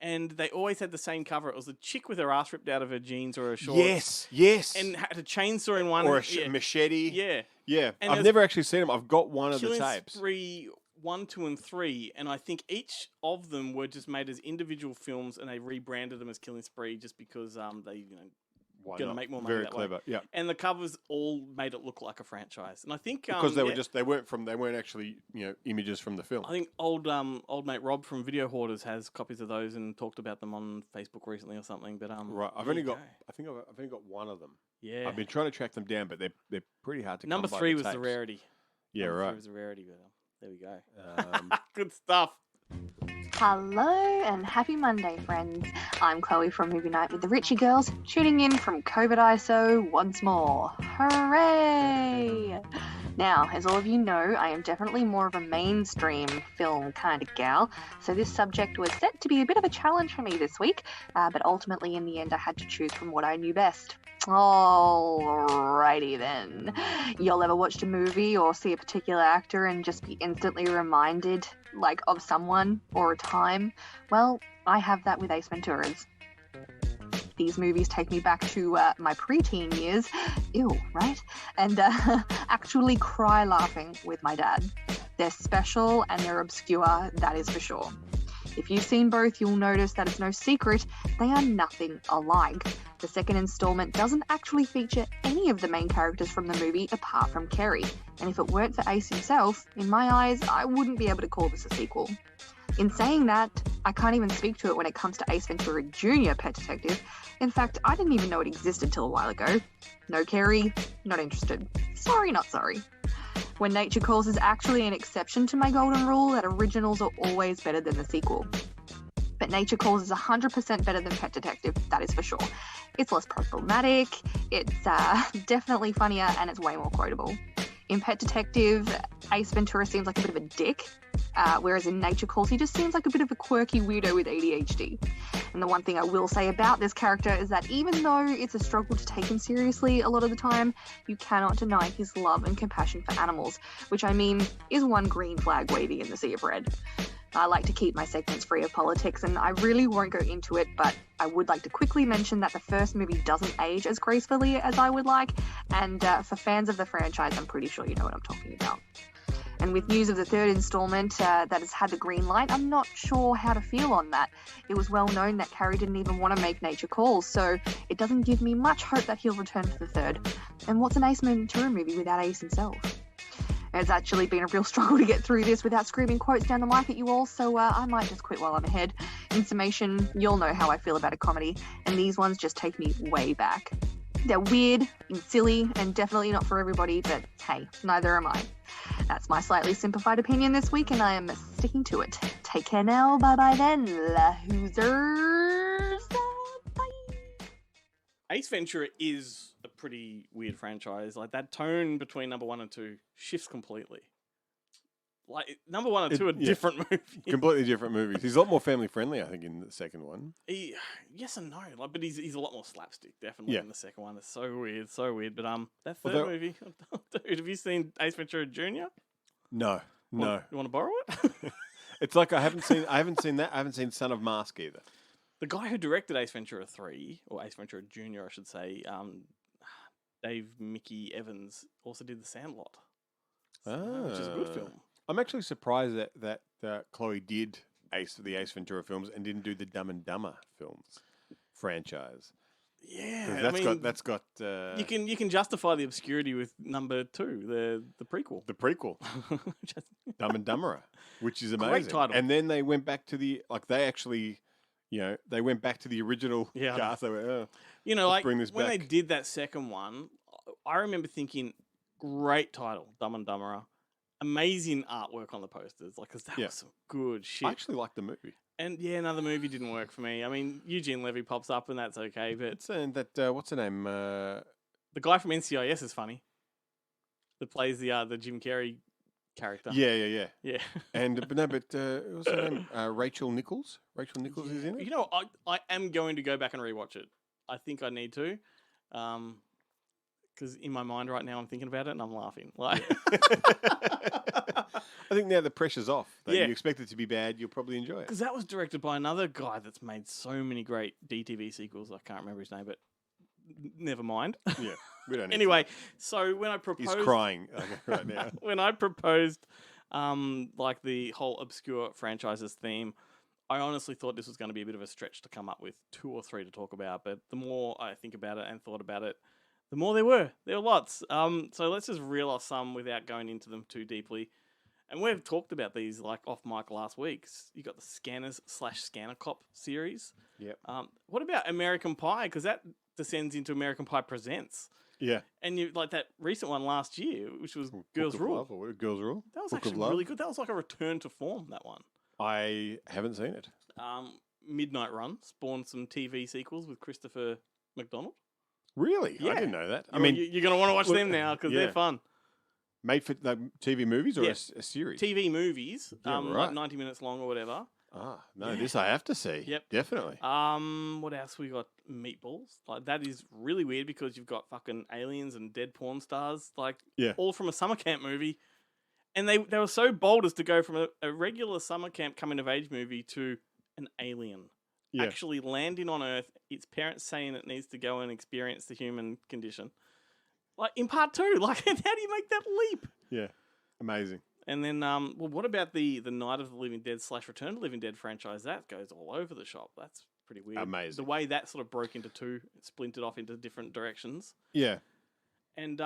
And they always had the same cover. It was a chick with her ass ripped out of her jeans or her shorts. Yes. And had a chainsaw in one. Or a machete. Yeah. Yeah. And I've never actually seen them. I've got one of the tapes. Killing Spree 1, 2, and 3, and I think each of them were just made as individual films, and they rebranded them as Killing Spree just because they going to make more money Very that clever. way. Yeah. And the covers all made it look like a franchise. And I think because they weren't actually images from the film. I think old mate Rob from Video Hoarders has copies of those and talked about them on Facebook recently or something. But right, I've only got one of them. Yeah, I've been trying to track them down, but they're pretty hard to. Number come by 3 the was the tapes. rarity. Yeah, Number right. 3 was the rarity, but there we go. Good stuff. Hello and happy Monday, friends. I'm Chloe from Movie Night with the Richie Girls, tuning in from COVID ISO once more. Hooray! Now, as all of you know, I am definitely more of a mainstream film kind of gal, so this subject was set to be a bit of a challenge for me this week, but ultimately in the end I had to choose from what I knew best. Alrighty then. Y'all ever watched a movie or see a particular actor and just be instantly reminded, like, of someone or a time? Well, I have that with Ace Ventura's. These movies take me back to my preteen years, ew, right? And actually cry laughing with my dad. They're special and they're obscure, that is for sure. If you've seen both, you'll notice that it's no secret they are nothing alike. The second installment doesn't actually feature any of the main characters from the movie apart from Kerry, and if it weren't for Ace himself, in my eyes, I wouldn't be able to call this a sequel. In saying that, I can't even speak to it when it comes to Ace Ventura Jr. Pet Detective. In fact, I didn't even know it existed till a while ago. No Kerry, not interested. Sorry, not sorry. When Nature Calls is actually an exception to my golden rule that originals are always better than the sequel. But Nature Calls is 100% better than Pet Detective, that is for sure. It's less problematic, it's definitely funnier, and it's way more quotable. In Pet Detective, Ace Ventura seems like a bit of a dick, whereas in Nature Calls he just seems like a bit of a quirky weirdo with ADHD. And the one thing I will say about this character is that even though it's a struggle to take him seriously a lot of the time, you cannot deny his love and compassion for animals, which I mean is one green flag waving in the sea of red. I like to keep my segments free of politics, and I really won't go into it, but I would like to quickly mention that the first movie doesn't age as gracefully as I would like, and for fans of the franchise, I'm pretty sure you know what I'm talking about. And with news of the third installment that has had the green light, I'm not sure how to feel on that. It was well known that Carrie didn't even want to make Nature Calls, so it doesn't give me much hope that he'll return for the third. And what's an Ace Ventura movie without Ace himself? It's actually been a real struggle to get through this without screaming quotes down the mic at you all, so I might just quit while I'm ahead. In summation, you'll know how I feel about a comedy, and these ones just take me way back. They're weird and silly and definitely not for everybody, but hey, neither am I. That's my slightly simplified opinion this week, and I am sticking to it. Take care now. Bye-bye then, La Hoosers. Bye. Ace Ventura is a pretty weird franchise. Like, that tone between number 1 and 2 shifts completely. Like, number 1 and 2 are different movies. Completely different movies. He's a lot more family friendly, I think, in the second one. Yes and no. Like, but he's a lot more slapstick, definitely, in the second one. It's so weird. But that third movie, dude, have you seen Ace Ventura Jr.? No. You want to borrow it? It's like I haven't seen that. I haven't seen Son of Mask either. The guy who directed Ace Ventura 3, or Ace Ventura Jr., I should say, Dave Mickey Evans, also did The Sandlot, which is a good film. I'm actually surprised that Chloe did the Ace Ventura films and didn't do the Dumb and Dumber films franchise. Yeah, that's got. You can justify the obscurity with number 2, the prequel. The prequel, Dumb and Dumberer, which is amazing. Great title. And then they went back to they went back to the original cast. They were, like bring this when back. they did that second one, I remember thinking, great title, Dumb and Dumberer. Amazing artwork on the posters, because that was some good shit. I actually liked the movie. And another movie didn't work for me. I mean, Eugene Levy pops up and that's okay, but what's her name? The guy from NCIS is funny. That plays the Jim Carrey character. Yeah. And what's her name? Rachel Nichols. Rachel Nichols is in it. I am going to go back and rewatch it. I think I need to. Because in my mind right now, I'm thinking about it and I'm laughing. Like, I think now the pressure's off. You expect it to be bad, you'll probably enjoy it. Because that was directed by another guy that's made so many great DTV sequels. I can't remember his name, but never mind. Yeah, we don't. Anyway, so when I proposed, he's crying right now. When I proposed, the whole obscure franchises theme, I honestly thought this was going to be a bit of a stretch to come up with 2 or 3 to talk about, but the more I think about it and thought about it, the more there were. There were lots. So let's just reel off some without going into them too deeply. And we've talked about these like off mic last week. You got the Scanners/Scanner Cop series. Yep. What about American Pie? Because that descends into American Pie Presents. Yeah. And you like that recent one last year, which was Girls Rule. Girls Rule. That was actually really good. That was like a return to form, that one. I haven't seen it. Midnight Run spawned some TV sequels with Christopher McDonald. Really? Yeah. I didn't know that. You're going to want to watch them now because they're fun. Made for like, TV movies or a series? TV movies, right. like 90 minutes long or whatever. No, this I have to see. Yep. Definitely. What else? We got Meatballs. Like that is really weird because you've got fucking aliens and dead porn stars, like all from a summer camp movie. And they were so bold as to go from a regular summer camp coming of age movie to an alien actually landing on Earth. Its parents saying it needs to go and experience the human condition. Like in part 2, like how do you make that leap? Yeah, amazing. And then, what about the Night of the Living Dead / Return of the Living Dead franchise? That goes all over the shop. That's pretty weird. Amazing. The way that sort of broke into 2, splintered off into different directions. Yeah. And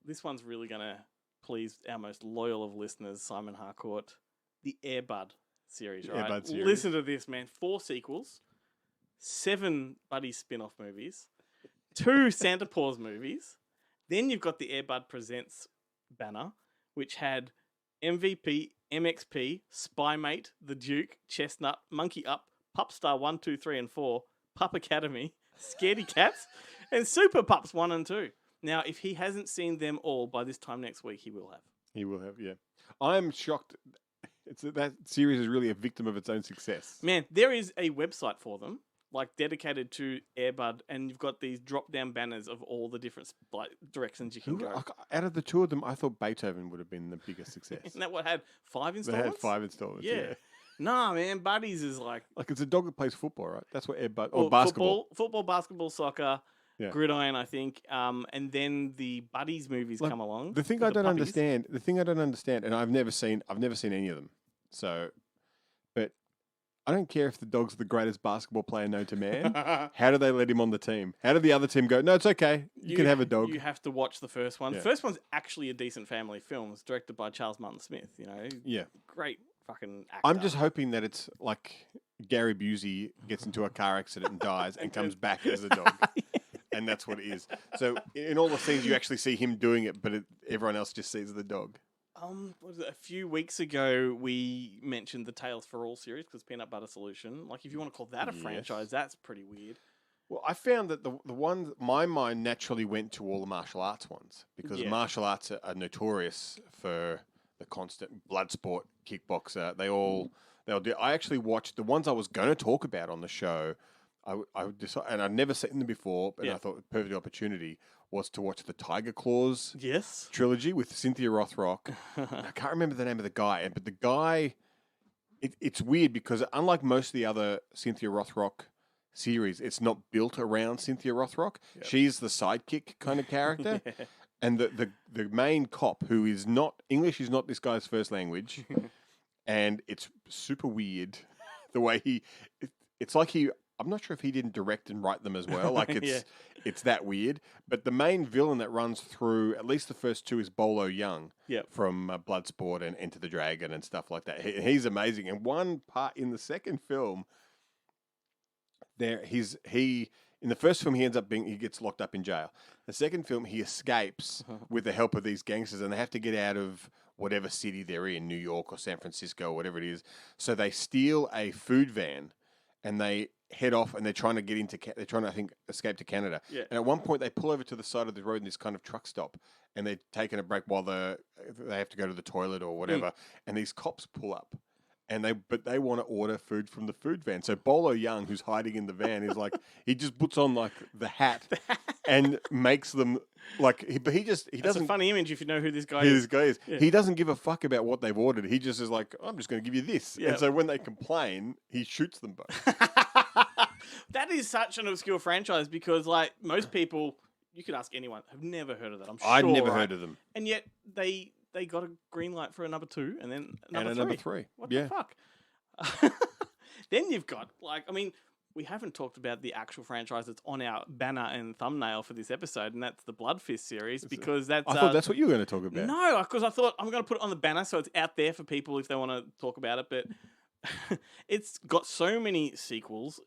this one's really going to please our most loyal of listeners, Simon Harcourt, the Air Bud series, right? Air Bud series. Listen to this, man. 4 sequels, 7 Buddy spin-off movies, 2 Santa Paws movies. Then you've got the Air Bud Presents banner, which had MVP, MXP, Spymate, The Duke, Chestnut, Monkey Up, Pupstar 1, 2, 3, and 4, Pup Academy, Scaredy Cats, and Super Pups 1 and 2. Now, if he hasn't seen them all by this time next week, he will have. He will have, yeah. I'm shocked. That series is really a victim of its own success. Man, there is a website for them, like dedicated to Air Bud, and you've got these drop-down banners of all the different like directions you can go. Out of the 2 of them, I thought Beethoven would have been the biggest success. Isn't that what had 5 They installments? had 5 installments, yeah. Nah, man, Buddies is like it's a dog that plays football, right? That's what Air Bud... Or basketball. Football, basketball, soccer... Yeah. Gridiron, I think, and then the Buddies movies come along. The thing I don't understand, and I've never seen any of them. So, but I don't care if the dog's the greatest basketball player known to man. How do they let him on the team? How did the other team go? No, it's okay. You can have a dog. You have to watch the first one. Yeah. The first one's actually a decent family film. It's directed by Charles Martin Smith. You know, great fucking actor. I'm just hoping that it's like Gary Busey gets into a car accident and dies and comes back as a dog. And that's what it is. So in all the scenes, you actually see him doing it, but everyone else just sees the dog. A few weeks ago, we mentioned the Tales for All series because Peanut Butter Solution. Like, if you want to call that a franchise, that's pretty weird. Well, I found that the one my mind naturally went to all the martial arts ones because martial arts are notorious for the constant blood sport, kickboxer. They'll do. I actually watched the ones I was going to talk about on the show. I decided, and I'd never seen them before, but I thought the perfect opportunity was to watch the Tiger Claws trilogy with Cynthia Rothrock. I can't remember the name of the guy, but the guy, it's weird because unlike most of the other Cynthia Rothrock series, it's not built around Cynthia Rothrock. Yep. She's the sidekick kind of character. And the main cop, who is not, English is not this guy's first language, and it's super weird the way it's like I'm not sure if he didn't direct and write them as well. Like it's that weird. But the main villain that runs through at least the first 2 is Bolo Young from Bloodsport and Enter the Dragon and stuff like that. He's amazing. And one part in the second film, in the first film he gets locked up in jail. The second film he escapes with the help of these gangsters, and they have to get out of whatever city they're in, New York or San Francisco or whatever it is. So they steal a food van and they head off, and they're trying to, I think, escape to Canada. Yeah. And at one point, they pull over to the side of the road in this kind of truck stop, and they're taking a break while they have to go to the toilet or whatever. And these cops pull up, but they want to order food from the food van. So Bolo Young, who's hiding in the van, is like, he just puts on like the hat and makes them like, he doesn't. That's a funny image if you know who this guy is. Yeah. He doesn't give a fuck about what they've ordered. He just is like, I'm just going to give you this. Yeah. And so when they complain, he shoots them both. That is such an obscure franchise because, like, most people, you could ask anyone, have never heard of that. I'm sure. I'd never heard of them. And yet they got a green light for a number 2 and then number 3. Number 3. What the fuck? Then you've got, we haven't talked about the actual franchise that's on our banner and thumbnail for this episode, and that's the Blood Fist series, because that's... I thought that's what you were going to talk about. No, because I thought I'm going to put it on the banner so it's out there for people if they want to talk about it, but it's got so many sequels,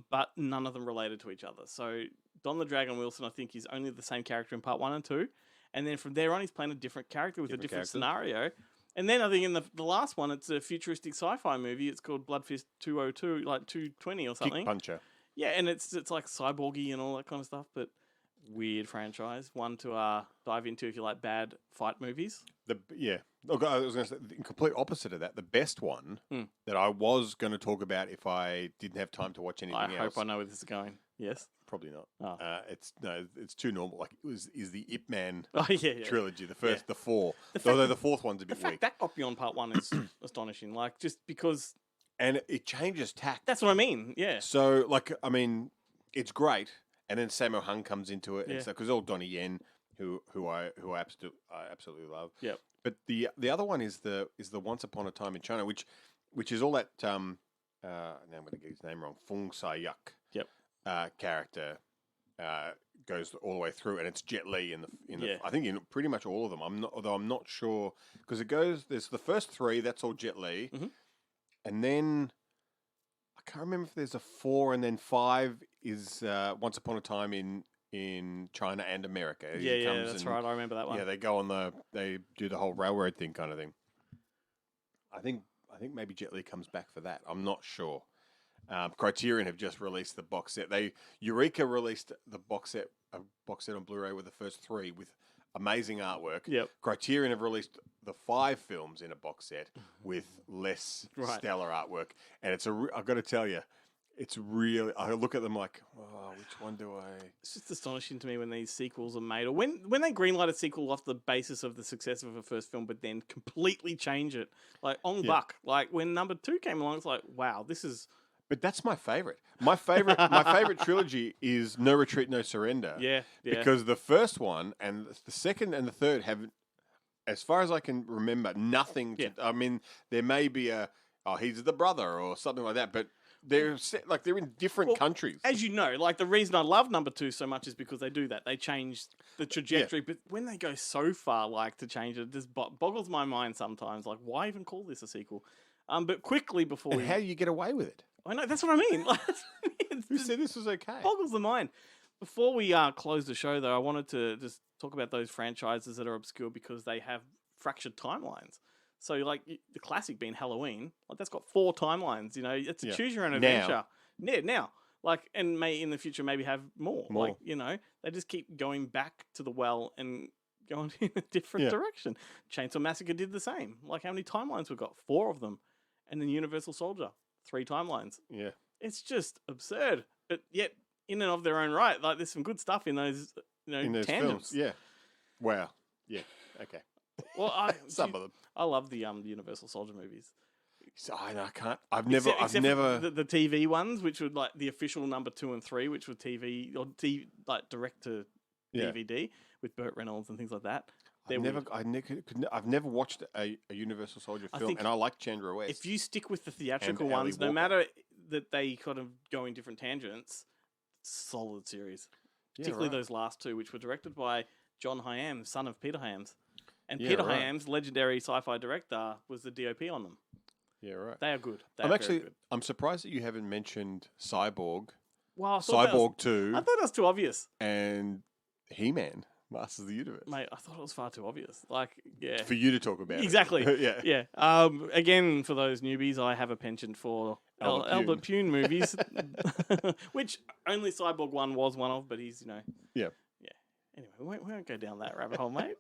but none of them related to each other. So Don the Dragon Wilson, I think, is only the same character in part 1 and 2, and then from there on he's playing a different character with a different scenario. And then I think in the last one, it's a futuristic sci-fi movie. It's called Blood Fist 202, like 220 or something. Kick Puncher. Yeah, and it's like cyborgy and all that kind of stuff, but weird franchise. One to dive into if you like bad fight movies. Look, I was going to say the complete opposite of that. The best one that I was going to talk about if I didn't have time to watch anything else. I hope I know where this is going. Yes. Probably not. Oh. It's too normal. Like is the Ip Man trilogy, the first, the four. Although the fourth one's a bit weak. That got beyond part 1 is astonishing. Like just because, and it changes tack. That's what I mean. Yeah. So it's great, and then Sammo Hung comes into it, and so because all Donnie Yen, who I absolutely love. Yep. But the other one is the Once Upon a Time in China, which is all that. Now I'm going to get his name wrong. Fung Sa-yuk. Yep. Character goes all the way through, and it's Jet Li in the I think in pretty much all of them. I'm not sure because there's the first 3 that's all Jet Li, and then I can't remember if there's a 4 and then 5 is Once Upon a Time in China and America. Yeah, that's right. I remember that one. Yeah, they do the whole railroad thing kind of thing. I think maybe Jet Li comes back for that. I'm not sure. Criterion have just released the box set. Eureka released the box set on Blu-ray with the first 3 with amazing artwork. Yep. Criterion have released the 5 films in a box set with less stellar artwork, and I've got to tell you, it's really. I look at them like, which one do I? It's just astonishing to me when these sequels are made, or when they greenlight a sequel off the basis of the success of a first film, but then completely change it. Like Ong Bak, like when number 2 came along, it's like, wow, this is. But that's my favorite. My favorite trilogy is No Retreat, No Surrender. Yeah. Because the first one and the second and the third have, as far as I can remember, nothing. I mean, there may be he's the brother or something like that, but they're they're in different countries. As you know, like the reason I love number 2 so much is because they do that. They change the trajectory, but when they go so far, to change it, just boggles my mind sometimes. Like, why even call this a sequel? But quickly before, how do you get away with it? I know, that's what I mean. Who said this was okay? Boggles the mind. Before we close the show, though, I wanted to just talk about those franchises that are obscure because they have fractured timelines. So, like the classic being Halloween, that's got 4 timelines. You know, it's a choose your own adventure. Now, and may in the future maybe have more. Like, they just keep going back to the well and going in a different direction. Chainsaw Massacre did the same. Like, how many timelines we've got? 4 of them, and then Universal Soldier. 3 timelines. Yeah. It's just absurd. But yet, in and of their own right, there's some good stuff in those, in those tangents. Films. Yeah. Wow. Yeah. Okay. Well, some of them. I love the Universal Soldier movies. So, I can't. I've never. The TV ones, which were like the official number 2 and 3, which were TV or direct to DVD with Burt Reynolds and things like that. I've never watched a Universal Soldier film, and I like Chandra West. If you stick with the theatrical ones, no matter that they kind of go in different tangents, solid series. Particularly those last 2, which were directed by John Hyams, son of Peter Hyams. And Peter Hyams, legendary sci-fi director, was the DOP on them. Yeah, right. They are good. I'm surprised that you haven't mentioned Cyborg. Well, Cyborg 2. I thought it was too obvious. And He-Man. Masters of the Universe. Mate, I thought it was far too obvious. For you to talk about exactly. it. Yeah. Again, for those newbies, I have a penchant for Albert Pune movies, which only Cyborg 1 was one of, but he's, Yeah. Anyway, we won't go down that rabbit hole, mate.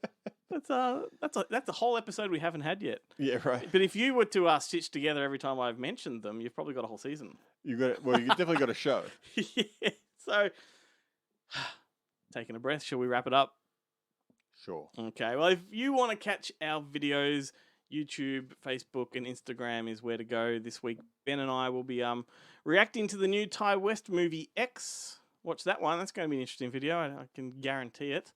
That's a whole episode we haven't had yet. Yeah, right. But if you were to stitch together every time I've mentioned them, you've probably got a whole season. You definitely got a show. Yeah. So, taking a breath, shall we wrap it up? Sure. Okay. Well, if you want to catch our videos, YouTube, Facebook, and Instagram is where to go this week. Ben and I will be reacting to the new Ty West movie X. Watch that one. That's going to be an interesting video. I can guarantee it.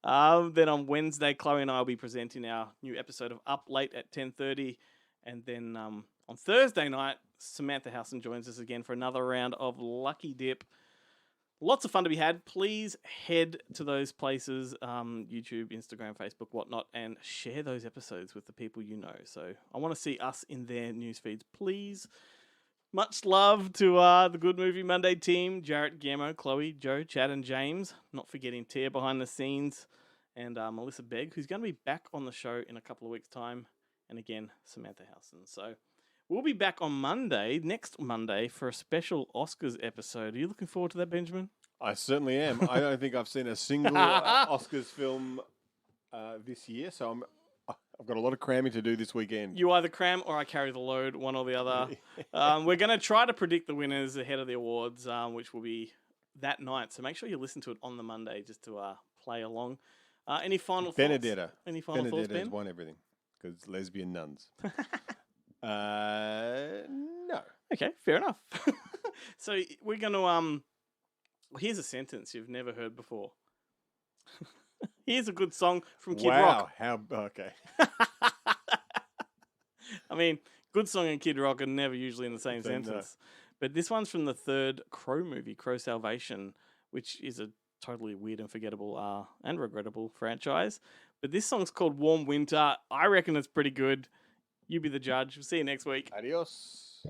Then on Wednesday, Chloe and I will be presenting our new episode of Up Late at 10:30. And then on on Thursday night, Samantha Housen joins us again for another round of Lucky Dip. Lots of fun to be had. Please head to those places, YouTube, Instagram, Facebook, whatnot, and share those episodes with the people you know. So I want to see us in their news feeds, please. Much love to the Good Movie Monday team, Jarrett, Guillermo, Chloe, Joe, Chad, and James. Not forgetting Tia behind the scenes, and Melissa Begg, who's going to be back on the show in a couple of weeks' time. And again, Samantha Housen. So we'll be back on Monday, next Monday, for a special Oscars episode. Are you looking forward to that, Benjamin? I certainly am. I don't think I've seen a single Oscars film this year, so I've got a lot of cramming to do this weekend. You either cram or I carry the load, one or the other. We're going to try to predict the winners ahead of the awards, which will be that night. So make sure you listen to it on the Monday just to play along. Any final Benedetta. thoughts? Any final thoughts, Ben? Benedetta has won everything because lesbian nuns. No. Okay, fair enough. So we're going to... here's a sentence you've never heard before. Here's a good song from Kid Rock. Wow, okay. I mean, good song and Kid Rock are never usually in the same sentence. But this one's from the third Crow movie, Crow Salvation, which is a totally weird and forgettable and regrettable franchise. But this song's called Warm Winter. I reckon it's pretty good. You be the judge. We'll see you next week. Adios.